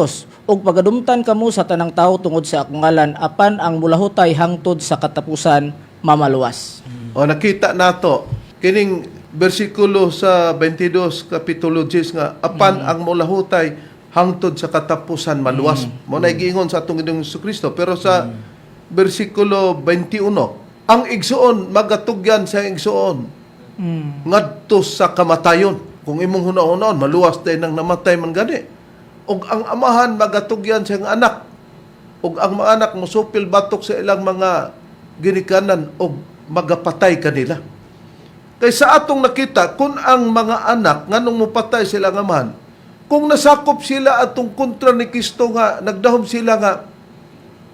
ug pagadumtan kamo sa tanang tawo tungod sa akong ngalan apan ang mulahutay hangtod sa katapusan mamaluwas. O nakita nato kining bersikulo sa 22 kapitulo 10 nga apan ang mulahutay hangtod sa katapusan maluwas. Mo na giingon sa atong Ginoong Jesucristo. Pero sa versikulo 21, ang igsuon magatugyan sa igsuon ngadto sa kamatayon. Kung imong hunahunahon maluwas day nang namatay man gani. Og ang amahan magatugyan sa anak. Og ang mga anak musupil batok sa ilang mga ginikanan og magapatay kanila. Kay sa atong nakita, kung ang mga anak nganong mupatay sila nga man, kung nasakop sila atong kontra ni Kristo nga, nagdahom sila nga,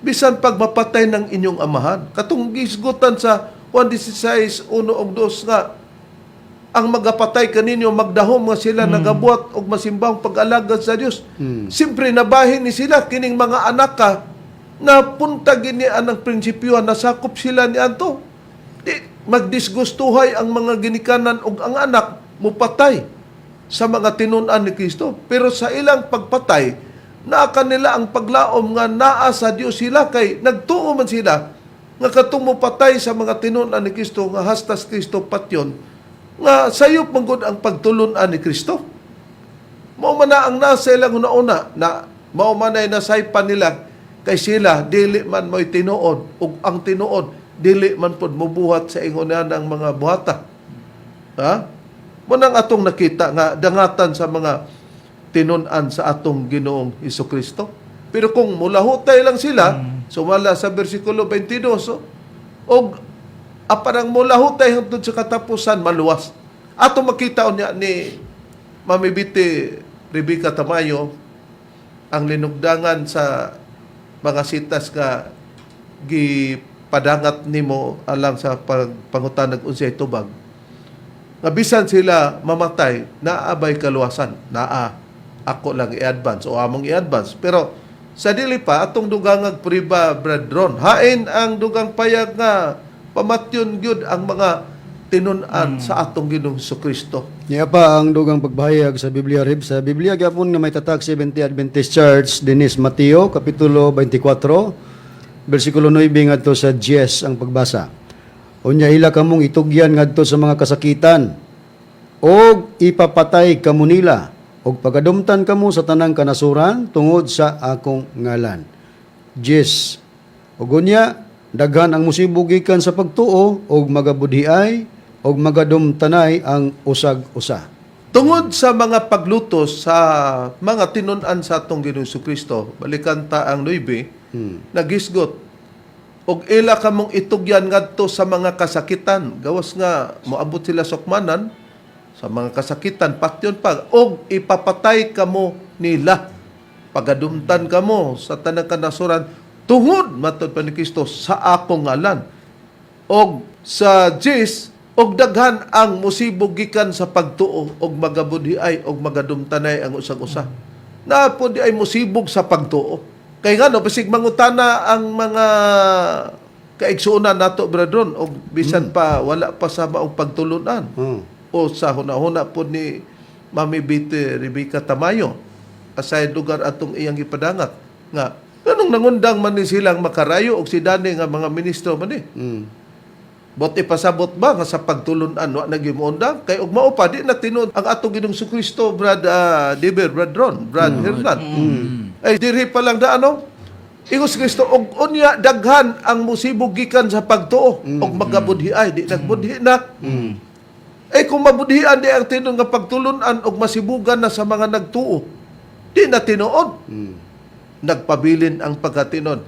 bisan pag mapatay ng inyong amahan. Katong gisgutan sa Juan 16, 1 og 2 nga, ang magapatay kaninyo, magdahom nga sila, nagabuat og masimbang pag-alagad sa Dios. Siyempre, nabahin ni sila, kining mga anak ka, na punta gini ang prinsipyo, nasakop sila ni Anto. Magdisgustuhay ang mga ginikanan og ang anak mupatay sa mga tinun-an ni Kristo. Pero sa ilang pagpatay, naa kanila ang paglaom nga naa sa Dios sila kay nagtuo man sila nga katong mupatay sa mga tinun-an ni Kristo nga hastas Kristo patyon nga sayop manggod ang pagtulun-an ni Kristo. Mao man na ang nasa ilang una na mao man ay nasaypan nila kay sila dili man mo'y tinuod ug ang tinuod dili man pod mubuhat sa ingonan ng mga buhata. Ha? Munang atong nakita nga dangatan sa mga tinun-an sa atong Ginoong Hesukristo. Pero kung mulahutay lang sila, sumala sa versikulo 22, og aparang mulahutay hangtod sa katapusan maluwas. Ato makita niya ni Mamibiti Rebecca Tamayo ang linugdangan sa mga sitas nga padangat nimo alang sa pangutanag unsay tubag. Nga bisan sila mamatay, naabay kaluwasan. Ako lang i-advance o among i-advance. Pero sa dili pa, atong dugangag priba, Brad Ron, hain ang dugang payag nga pamatyon gyud ang mga tinun-an sa atong Ginoong Jesucristo. Niya pa ang dugang pagbahayag sa Biblia Rib. Sa Biblia gyapon nga may tatag 70 Adventist Church dinis Mateo kapitulo 24 versikulo 9 ngadto sa 10 ang pagbasa. Unya ila kamong itugyan ngadto sa mga kasakitan og ipapatay kamo nila og pagadumtan kamo sa tanang kanasuran tungod sa akong ngalan. 10. Ug unya daghan ang musibog gikan sa pagtuo og magabudhiay og magadumtanay ang usag-usa. Tungod sa mga paglutos sa mga tinun-an sa atong Ginoong Jesucristo, balikan ta ang 9, nagisgot og ila kamong itugyan ngadto sa mga kasakitan gawas nga moabot sila sukmanan sa mga kasakitan patyon pa og ipapatay kamo nila pagadumtan kamo sa tanang kanasuran tungod matud pa ni Kristo sa akong ngalan og sa 10 og daghan ang musibog gikan sa pagtuo og magabudhiay og magadumtanay ang usag-usa na po di ay musibog sa pagtuo. Kay nga no, basig mangutana ang mga kaigsuunan nato, Bradron, o bisan pa, wala pa sa maong pagtulunan. O sa huna-huna po ni Mami Bite Rebecca Tamayo, asay lugar atong iyang ipadangat. Nga, ganong nangundang man ni silang makarayo o si Dani nga mga ministro man eh. Bot ipasabot ba nga sa pagtulunan wa nagimundang kay ug mao pa di na tinud ang atong Ginoong Jesucristo Brad Bradron Brad Hernan ay diri pa lang da ano Ingos Kristo og unya daghan ang musibog gikan sa pagtuo og magabudhiay di nagbudhi na ay kung mabudhian di ang tinud nga pagtulunan og masibugan na sa mga nagtuo di na tinuod nagpabilin ang pagkatinud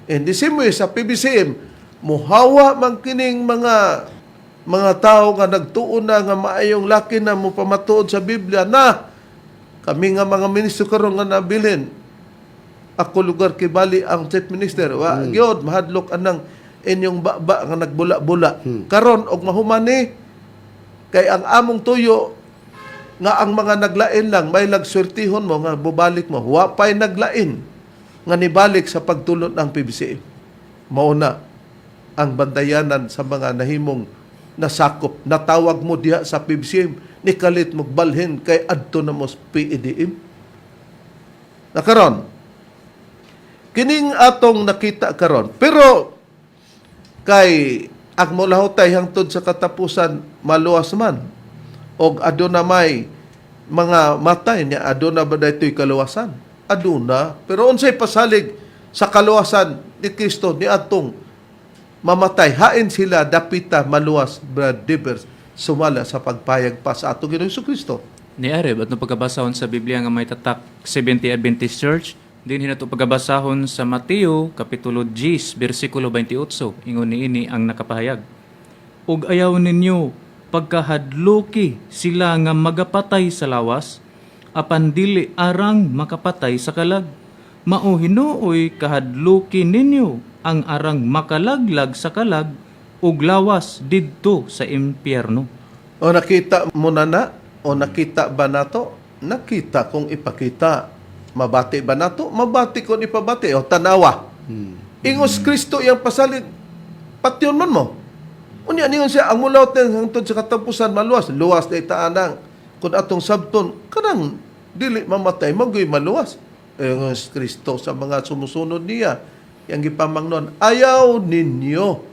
and the same way sa PBCM muhawa man kining mga tao nga nagtuon na nga maayong laki na mo pamatuod sa Biblia na kami nga mga ministro karon nga nabilin ako lugar kibali ang chief minister wa gyud mahadlok anang inyong baba nga nagbula-bula karon og mahumani kay ang among tuyo nga ang mga naglain lang may lagswertihon mo nga bubalik mo wa pay naglain nga nibalik sa pagtulon ng PBCM mao na ang bandayanan sa mga nahimong nasakop. Natawag mo diha sa PBCM, nikalit mo balhin kay adto na mo PEDM. Nakaron, kining atong nakita karon. Pero, kay ang mulahutay hangtod sa katapusan, maluwas man. Og aduna may mga matay niya, aduna ba daytoy kaluwasan? Aduna. Pero unsay pasalig sa kaluwasan ni Kristo ni atong mamatay, hain sila dapita maluwas, Brad Divers, sumala sa pagpayag pa sa atong Ginoong Kristo. Ni Areb, at pagkabasahon sa Biblia nga may tatak 70 Adventist Church, din hinato pagkabasahon sa Mateo, Kapitulo 10, versikulo 28, ingon niini ang nakapahayag. Ug ayaw ninyo, pagkahadloki sila nga magapatay sa lawas, apan dili arang makapatay sa kalag. Mao hinuoy kahadloki ninyo ang arang makalaglag sa kalag ug lawas didto sa impyerno. O nakita mo na, o nakita ba nato? Nakita kung ipakita. Mabati ba nato? Mabati kung ipabati. O tanawa. Ingos Kristo yung pasalig. Patyon man mo. Unya ningon siya, ang mulawt ng hangtod sa katapusan maluwas. Luwas na itaanang. Kung atong sabton, kanang dili mamatay, magoy maluwas. Ingos Kristo sa mga sumusunod niya. Yang gipamangnon, ayaw ninyo.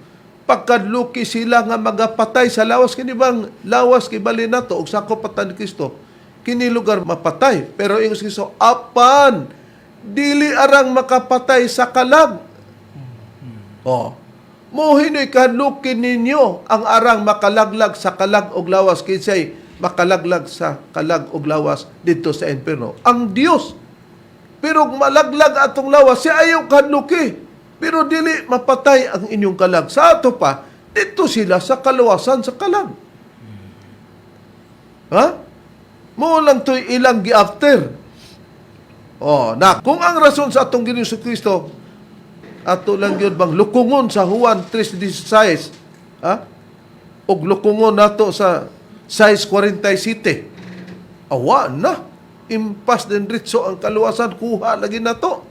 Pagkadluki sila nga magapatay sa lawas, kini bang lawas kibali nato og sakop patan ni Kristo, kini lugar mapatay, pero ingos Kristo apan dili arang makapatay sa kalag. Mohinoy kadluki ninyo ang arang makalaglag sa kalag og lawas, kinsay makalaglag sa kalag og lawas dito sa impierno ang Dios. Pero malaglag atong lawas, siya ayaw kadluki. Pero dili mapatay ang inyong kalag. Sa ato pa, dito sila sa kaluwasan sa kalag. Ha? Mo lang to'y ilang gi-after. Na kung ang rason sa atong Ginoong Kristo, ato lang yun bang lukungon sa Juan 3:16, og lukungon nato sa 6:47. Awa na. Impas din ritso ang kaluwasan, kuha lagi nato.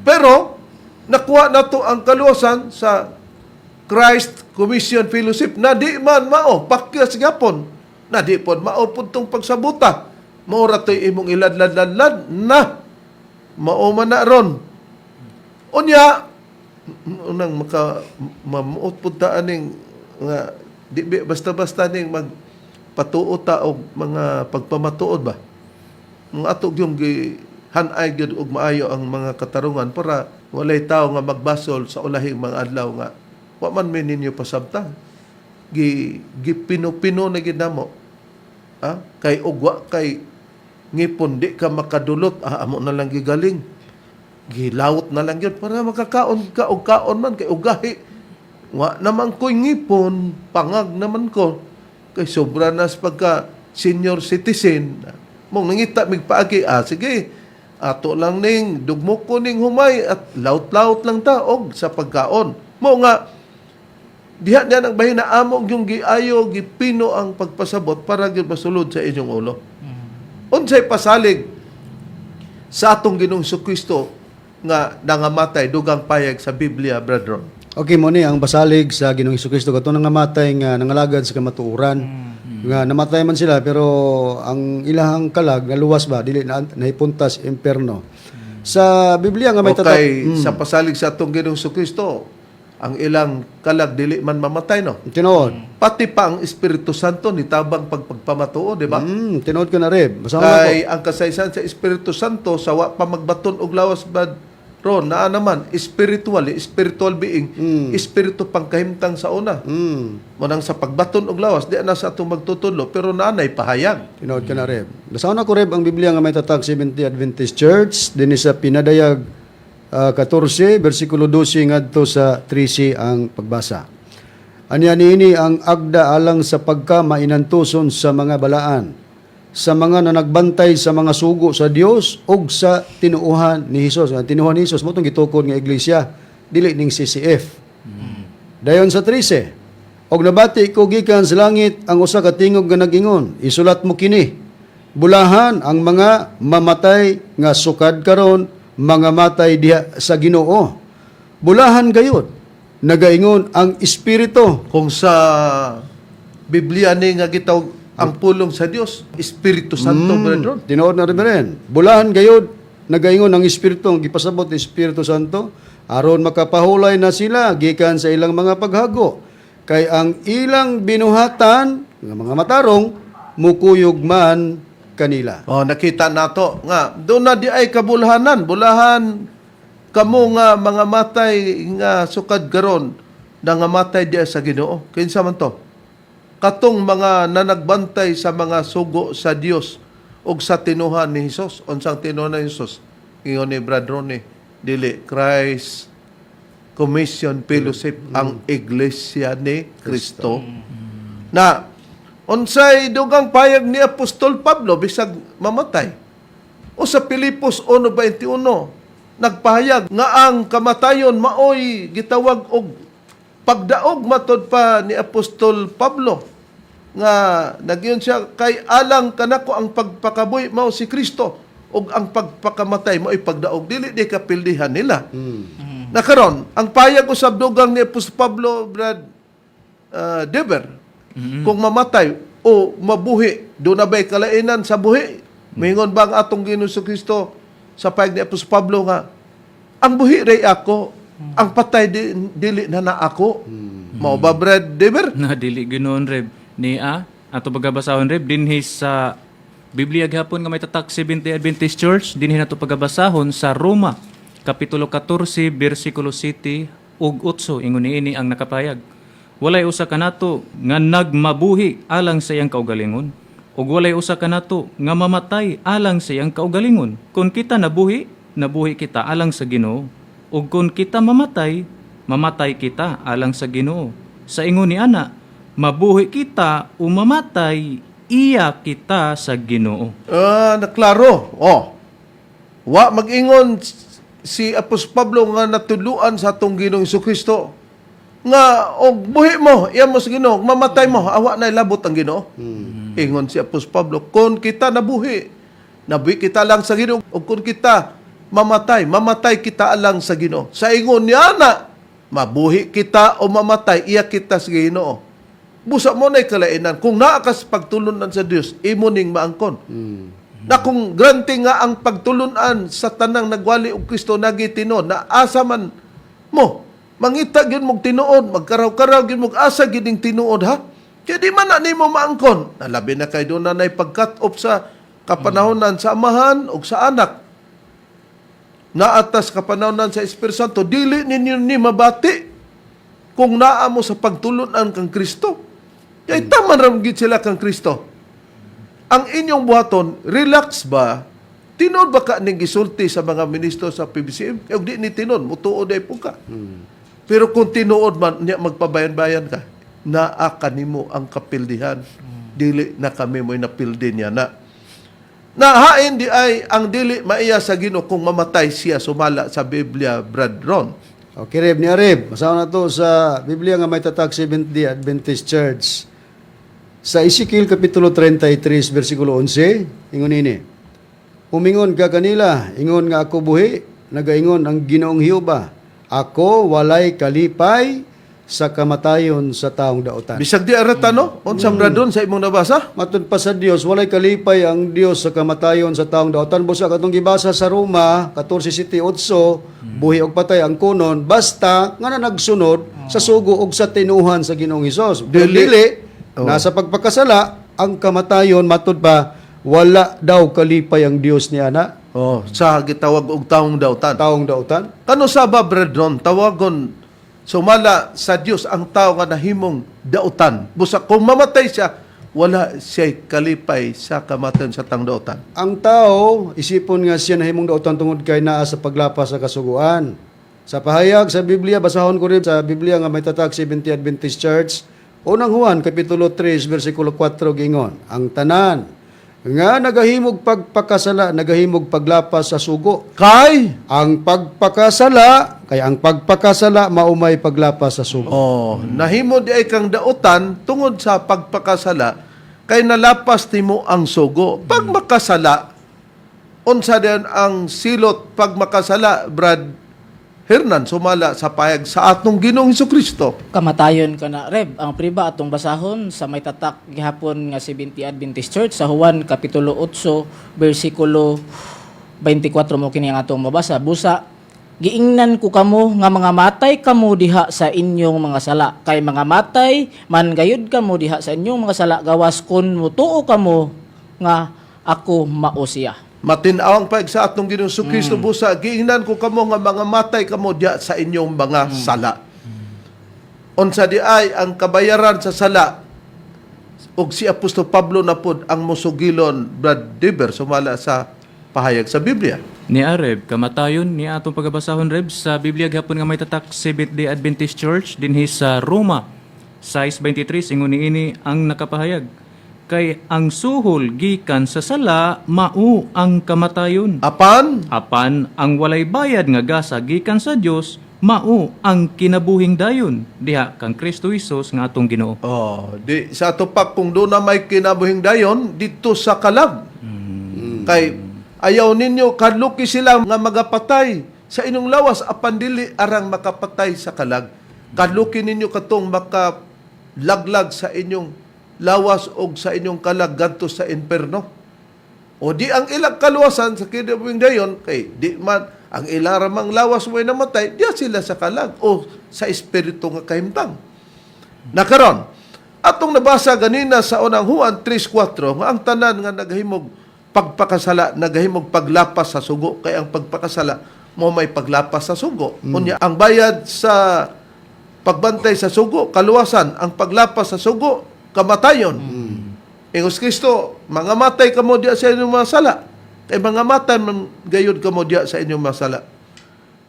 Pero, nakuha nato ang kaluwasan sa Christ Commission Fellowship na di man mao pakyas gyapon, na di pod mao pud tong pagsabuta, maura toy imong iladlad-ladlad na mao man na ron. Unya unang mamuot pud ta aning nga di basta-basta ning magpatuo ta og mga pagpamatuod ba, mga ato yung hanay gyud og maayo ang mga katarungan para walay tao nga magbasol sa ulahing mga adlaw nga wa man mi ninyo pasabtan. Gipino-pino na gid namo. Kay ugwa kay ngipon di ka makadulot, amo na lang gigaling. Gilawot na lang yun para makakaon ka og kaon man kay ugahi. Wa naman ko'y ngipon, pangag naman ko. Kay sobra na sa pagka senior citizen. Mong nangita migpaagi, sige, ato lang ning dugmo ko ning humay at laut-laut lang ta og sa pagkaon. Mo nga diha nang bahin na amo yung giayo gipino ang pagpasabot para gyud masulod sa inyong ulo. Unsay pasalig sa atong Ginoong Kristo nga nangamatay dugang payag sa Biblia, brother? Okay mo ni ang basalig sa Ginoong Kristo kato nangamatay nga nangalagad sa kamatuoran. Nga namatay man sila pero ang ilahang kalag naluwas ba dili na naipuntas impierno. Sa Biblia nga may sa pasalig sa atong Ginoong Kristo, ang ilang kalag dili man mamatay, no? Tinuod. Pati pa ang Espiritu Santo nitabang pagpamatuo, di ba? Tinuod ko na rin. Kay ang kasaysayan sa Espiritu Santo sa wa pa magbaton og lawas bad ron naa naman spiritual being, espiritu pangkahimtang sa una. Manang sa pagbaton og lawas di na sa atong magtutudlo pero naanay pahayag. Tinood ka na rin. Nasaw na ko rin ang Biblia nga may tatag 70 Adventist Church din sa Pinadayag 14 versikulo 12 ngadto sa 13 ang pagbasa. Anya niini ang agda alang sa pagka mainantuson sa mga balaan, sa mga nagbantay sa mga sugo sa Dios ug sa tinuuhan ni Hesus. Ang tinuuhan ni Hesus mo itong gitukod nga iglesia, dili ning CCF. Dayon sa 13, og nabati ko gikan sa langit ang usa ka tingog nga nag-ingon, isulat mo kini, bulahan ang mga mamatay nga sukad karon, mga matay diha sa Ginoo. Bulahan gayud, nagaingon ang Espiritu. Kung sa Biblia ni nga gitawag ang pulong sa Dios, Espiritu Santo, brother. Tinuod na rin. Bulahan gayud, nagaingon ang Espiritu, ang gipasabot ni Espiritu Santo, aron makapahulay na sila gikan sa ilang mga paghago. Kay ang ilang binuhatan, ng mga matarong, mukuyog man kanila. Oh, nakita nato nga doon na di ay kabulhanan, bulahan kamo nga mga matay nga sukad karon na nga matay di sa Ginoo. Kinsa man to? Katong mga nanagbantay sa mga sugo sa Dios ug sa tinuhan ni Hesus. Unsang tinuhan ni Hesus? Ingon ni Brad Ronnie, dili Christ Commission Fellowship ang Iglesia ni Kristo. Na unsay dugang payag ni Apostol Pablo bisag mamatay. O sa Pilipos 1:21 nagpahayag nga ang kamatayon maoy gitawag og pagdaog matod pa ni Apostol Pablo nga nagyon siya kay alang kanako ang pagpakabuhi mao si Kristo ug ang pagpakamatay mao ay pagdaog dili di kapildihan nila. Na karon ang payag usab dugang ni Apostol Pablo Brad Deber kung mamatay o mabuhi do na ba'y kalainan sa buhi mingon ba ang atong Ginoong Kristo sa payag ni Apostol Pablo nga ang buhi ray ako ang patay dili na ako. Mao ba Brad Deber? Na dili ginoon Reb ni ato pagabasahon Reb dinhi sa Biblia gihapon nga may tatak Seventh-day Adventist Church dinhi nato pagabasahon sa Roma kapitulo 14 bersikulo 7 ug 8 ingon niini ang nakapayag. Walay usa kanato nga nagmabuhi alang sa iyang kaugalingon ug walay usa kanato nga mamatay alang sa iyang kaugalingon. Kung kita nabuhi kita alang sa Ginoo ug kung kita mamatay kita alang sa Ginoo. Sa ingon ni ana, mabuhi kita o mamatay iya kita sa Ginoo. Naklaro. Wa mag-ingon si Apostol Pablo nga natuluan sa atong Ginoong Kristo nga og buhi mo iya mo sa Ginoo, mamatay mo awa na ilabot ang Ginoo. Ingon si Apostol Pablo, kung kita nabuhi kita lang sa Ginoo ug kung kita mamatay kita alang sa Ginoo. Sa ingon niya na mabuhi kita o mamatay iya kita sa Ginoo. Busa mo na kalainan kung naa ka sa pagtulunan sa Dios imo ning maangkon. Na kung granting nga ang pagtulunan sa tanang nagwali og Kristo nagitinon na asa man mo mangita gyud mog tinuod magkaraw-karaw gyud mog asa gyud ning tinuod ha. Kaya di man na nimo maangkon. Nalabi na kay doon na pag-cut off sa kapanahonan sa amahan o sa anak. Na atas kapanahonan sa Espiritu Santo, dili ninyo ni mabati kung naa mo sa pagtulunan kang Kristo. Kaya taman ramgid sila kang Kristo. Ang inyong buhaton, relax ba? Tinod ba ka ning gisulti sa mga ministro sa PBCM? Kaya di ni tinod, mutuod ay po ka. Pero kung tinuod man, niya magpabayan-bayan ka, naa kanimo ang kapildihan. Dili na kami mo'y napildi niya na. Nahain di ay ang dili maiya sa Ginoo kung mamatay siya sumala sa Biblia, Brad Ron. Okay, Reb, ni Areb. Masawa na to sa Biblia nga may tatak Seventh-day Adventist Church. Sa Ezekiel Kapitulo 33, versikulo 11, ingon ini, umingon ka kanila, ingon nga ako buhi, nagaingon ang Ginoong Hioba, ako walay kalipay sa kamatayon sa taong daotan. Bisag di arata no? Unsang Brad Ron sa imong nabasa? Matod pa sa Dios, walay kalipay ang Dios sa kamatayon sa taong daotan. Busa katong gibasa sa Roma 14:7, buhi og patay ang kunon basta nga na nagsunod sa sugo ug sa tinuhan sa Ginoong Hesus. Dili nasa pagpakasala ang kamatayon matod pa wala daw kalipay ang Dios ni ana. Sa gitawag og taong dautan. Taong daotan. Kano sa ba Brad Ron tawagon sumala sa Dios ang tao nga nahimong dautan. Busa kung mamatay siya, wala siya kalipay sa kamatayon sa taong dautan. Ang tao, isipon nga siya nahimong daotan tungod kay naa sa paglapas sa kasuguan. Sa pahayag sa Biblia, basahon ko rin sa Biblia nga may tatak Seventh-day Adventist Church, unang Juan, Kapitulo 3, versikulo 4, gingon, ang tanan nga nagahimog pagpakasala, nagahimog paglapas sa sugo. Ang pagpakasala maumay paglapas sa sugo. Nahimo di ay kang dautan tungod sa pagpakasala kay nalapas nimo ang sugo. Pag makasala, unsa din ang silot pag makasala, Brad Hernan, sumala sa payag sa atong Ginoong Jesucristo. Kamatayon ka na, Reb. Ang priba atong basahon sa may tatak gihapon nga 70 Adventist Church sa Juan Kapitulo 8, versikulo 24 mo kini ang atong mabasa. Busa, giingnan ko kamo nga mga matay kamo diha sa inyong mga sala. Kay mga matay, man gayud kamo diha sa inyong mga sala, gawas kun mutuo kamo nga ako mao siya. Matinawang paig sa atong Ginoong Kristo busa, giingnan ko kamo nga mga matay kamo diya sa inyong mga sala. Unsa di ay ang kabayaran sa sala, ug si Apostol Pablo na pod ang musugilon, Brad Deber, sumala sa pahayag sa Biblia. Ni Areb, kamatayon ni atong pagabasahon Reb sa Biblia gapon nga may tatak Seventh-day Adventist Church dinhi sa Roma 6:23 ingon niini ang nakapahayag. Kay ang suhol gikan sa sala mao ang kamatayon. Apan, Apan ang walay bayad nga gasa gikan sa Dios mao ang kinabuhing dayon diha kang Kristo Hesus nga atong Ginoo. di sa tupak kung doon na may kinabuhing dayon dito sa kalag. Kay ayaw ninyo kadluki sila nga magapatay sa inyong lawas apan dili arang makapatay sa kalag. Kadluki ninyo katong makalaglag sa inyong lawas og sa inyong kalag gadto sa inferno. O di ang ilang kaluwasan sa kinabuhing dayon kay di man ang ilaramang lawas mo'y namatay, diya sila sa kalag o sa espiritu nga kahimtang. Nakaron, atong nabasa ganina sa unang Juan 3:4 nga ang tanan nga naghimog pagpakasala, naghimog paglapas sa sugo, kay ang pagpakasala mo may paglapas sa sugo. Unya, ang bayad sa pagbantay sa sugo, kaluwasan, ang paglapas sa sugo, kamatayon. Ingos Kristo, mga matay kamo diya sa inyong mga sala. Kay mga matay man gayud kamo diya sa inyong mga sala.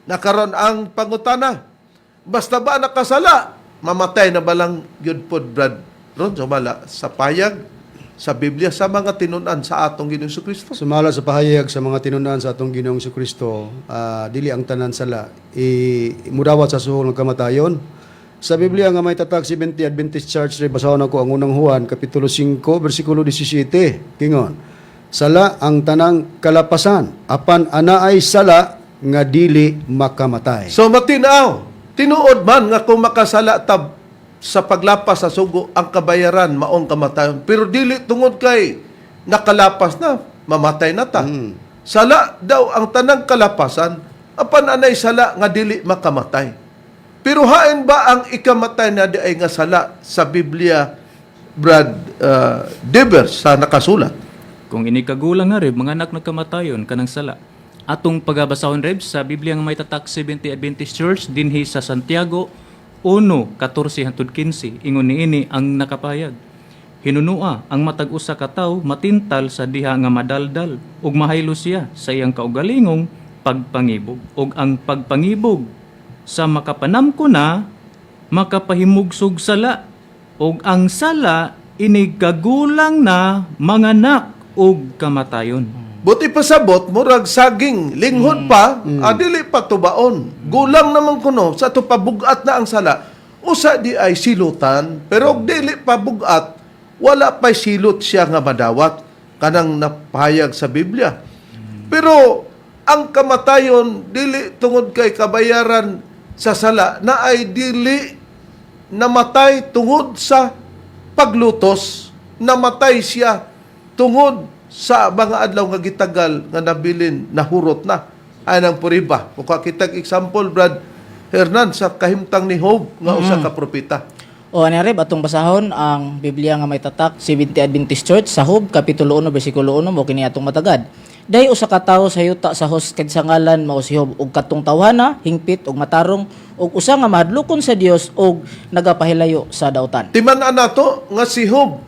Nakaron ang pangutana, basta ba nakasala, mamatay na balang yun pod, Brad Ron, sumala sa payag, sa Biblia, sa mga tinunan sa atong Ginoong Kristo. Sumala sa pahayag sa mga tinunan sa atong Ginoong Kristo, dili ang tanan sala mudawat sa suhol ng kamatayon. Sa Biblia nga may tatak 70 Adventist Church, basahon ako ang unang Juan, Kapitulo 5, versikulo 17. Kingon, sala ang tanang kalapasan, apan ana ay sala nga dili makamatay. So matinaw, tinuod man nga kung makasala tab sa paglapas sa sugo, ang kabayaran maong kamatayon. Pero dili tungod kay nakalapas na, mamatay na ta. Sala daw ang tanang kalapasan, apan anay sala nga dili makamatay. Pero hain ba ang ikamatay na di ay nga sala sa Biblia, Brad Deber, sa nakasulat? Kung inikagulang nga Reb, mga anak nagkamatayon kanang sala. Atong pagabasahon Reb sa Biblia nga may tatak 70 Adventist Church dinhi sa Santiago 1:14-15 ingon niini ang nakapayag. Hinunua ang matag usa ka tawo matintal sa diha nga madaldal ug mahaylo siya sa iyang kaugalingong pagpangibog ug ang pagpangibog sa makapanamko na makapahimugsog sala ug ang sala inigagulang na manganak ug kamatayon. Buti pa sabot, murag saging, linghod pa, dili pa tubaon. Gulang naman kuno, sa ito pabugat na ang sala. Usa di ay silutan, pero og dili pa bugat, wala pa silot siya nga madawat. Kanang napahayag sa Biblia. Pero ang kamatayon, dili tungod kay kabayaran sa sala, na ay dili namatay tungod sa paglutos, namatay siya tungod sa mga adlaw nga gitagal nga nabilin nahurot na anang puriba. Kung kakitag example, Brad Hernan, sa kahimtang ni Job nga usa ka propeta. O ani Reb, atong basahon ang Biblia nga may tatak 70 Adventist Church sa Job kapitulo 1 bersikulo 1 mo kini atong matagad. Day usa ka tawo sa yuta sa hosted sa ngalan mao si Job ug katong tawhana hingpit ug matarong ug usa nga mahadlokon sa Dios ug nagapahilayo sa dautan. Timan-an nato nga si Job,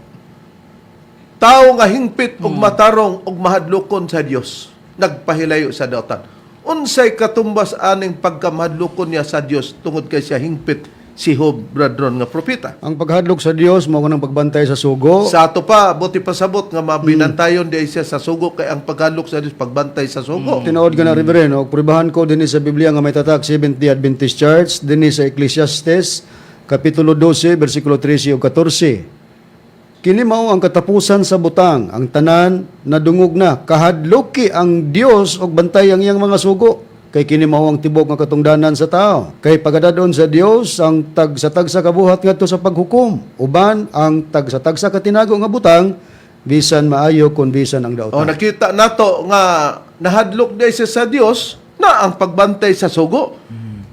tao nga hingpit ug matarong ug mahadlokon sa Dios, nagpahilayo sa dautan. Unsay katumbas aning pagkamahadlokon niya sa Dios tungod kay siya hingpit si Job, Bradron, nga propeta? Ang paghadlok sa Dios mao nang pagbantay sa sugo. Sa ato pa, buti pa sabot nga mabinantayon di siya sa sugo, kay ang paghadlok sa Dios pagbantay sa sugo. Tinuod ka na Reverendo, puribahan ko dinhi sa Biblia nga may tatak 70 Adventist Church, dinhi sa Ecclesiastes kapitulo 12 bersikulo 13 ug 14. Kini mao ang katapusan sa butang, ang tanan nadungog na, kahadloki ang Dios og bantay ang iyang mga sugo. Kay kini mao ang tibok nga katungdanan sa tao. Kay pagadadon sa Dios ang tagsa-tagsa kabuhat ngadto sa paghukom. Uban ang tagsa-tagsa katinago nga butang bisan maayo kun bisan ang dautan. O nakita nato nga nahadlok di siya sa Dios na ang pagbantay sa sugo.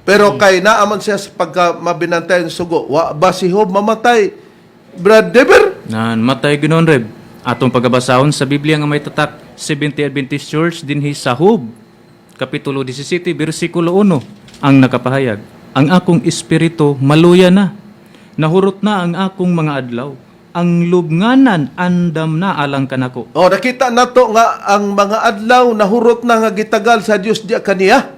Pero kay naaman siya sa pagka mabinantay ng sugo, wa ba si Job mamatay, Brad Deber? Nan matay Ginoon Reb. Atong pagabasahon sa Biblia nga may tatak 70 Adventist Church dinhi sa Hub, Kapitulo 17, versikulo 1, ang nakapahayag, ang akong espiritu maluya na, nahurot na ang akong mga adlaw, ang lubnganan andam na alang kanako. O, nakita nato nga ang mga adlaw nahurot na nga gitagal sa Dios diya kaniya.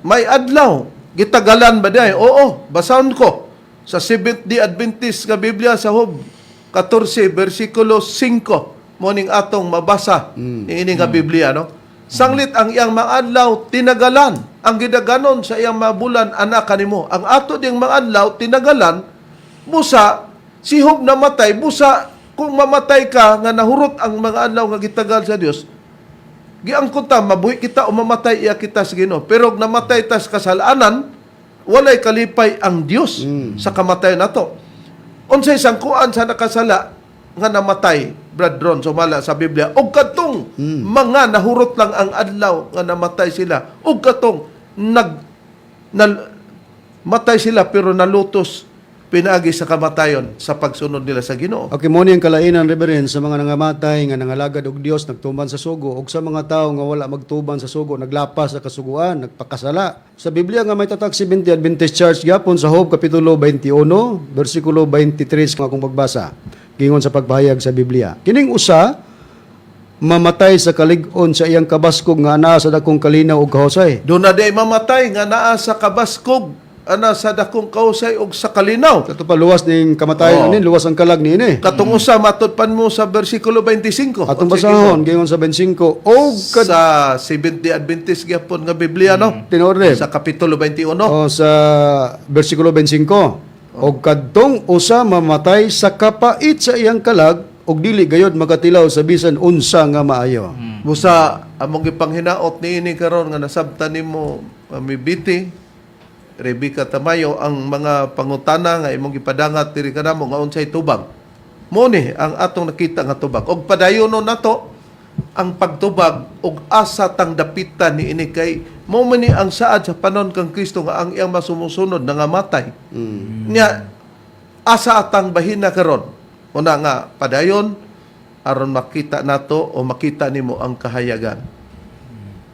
May adlaw gitagalan ba diay? Oo, basahon ko sa Seventh-day Adventist nga Biblia sa Hub 14 versikulo 5 morning atong mabasa ini nga Biblia, no? Sanglit ang iyang mga adlaw tinagalan, ang gidaganon sa iyang mga bulan anak kanimo. Ang ato ding mga adlaw tinagalan busa si Job namatay, busa kung mamatay ka nga nahurot ang mga adlaw nga gitagal sa Dios. Giangkon ta mabuhi kita o mamatay iya kita sa Ginoo. Pero namatay ta sa kasalanan, walay kalipay ang Dios sa kamatayon nato. Unsay sangkuan sa nakasala nga namatay, Brad Ron, sumala sa Biblia, og katong mga nahurot lang ang adlaw nga namatay sila, og katong matay sila pero nalutos pinaagi sa kamatayon sa pagsunod nila sa Ginoo. Okay, mo ang kalainan, Reverend, sa mga nangamatay nga nangalagad og Dios, nagtuban sa sugo, og sa mga tao nga wala magtuban sa sugo, naglapas sa kasuguan, nagpakasala. Sa Biblia nga may tatak 70 Adventist Church gyapon sa Job Kapitulo 21, versikulo 23 nga akong pagbasa. Gingon sa pagpahayag sa Biblia. Kining usa mamatay sa kalig-on sa iyang kabaskog nga anaa sa dakong kalinaw ug kahusay. Doon na day mamatay nga naa sa kabaskog, ana sa dakong kausay og sa kalinaw. Kato pa luwas ning kamatayon ani, luwas ang kalag niini. Katong usa matudpan mo sa bersikulo 25. Atong O, sige, basahon gingon sa 25 og sa Seventh-day Adventist gyapon nga Biblia, no? tinuod Sa kapitulo 21. o sa bersikulo 25. Og kadtong usa mamatay sa kapait sa iyang kalag og dili gayod magatilaw sa bisan unsa nga maayo. Busa among gipanghinaot niini karon nga nasabtan nimo Mibiti, Rebecca Tamayo ang mga pangutana nga imong gipadangat diri kanamo nga unsay tubag. Mo ni ang atong nakita nga tubag. Og padayonon nato ang pagtubag og asa tang dapitan ni ini kay mo man ni ang saad sa panon kang Kristo nga ang iyang masumusunod nga matay. Nya asa atang bahina karon. Una nga padayon aron makita nato o makita nimo ang kahayagan.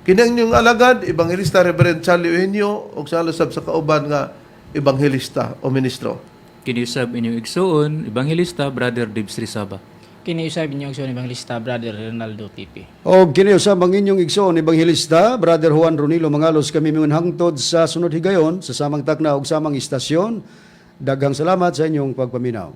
Kinang inyong alagad, Evangelista Reverend Charlie Eugenio, o sa alasab sa kauban nga Evangelista o Ministro. Kiniusab inyong igsuon, Evangelista Brother Dibs Rizaba. Kiniusab niyo sa Evangelista Brother Ronaldo Pipi. Og kini usab ang inyong igsoon Evangelista Brother Juan Ronilo Mangalos, kami mingon hangtod sa sunod higayon sa samang takna ug samang istasyon. Daghang salamat sa inyong pagpaminaw.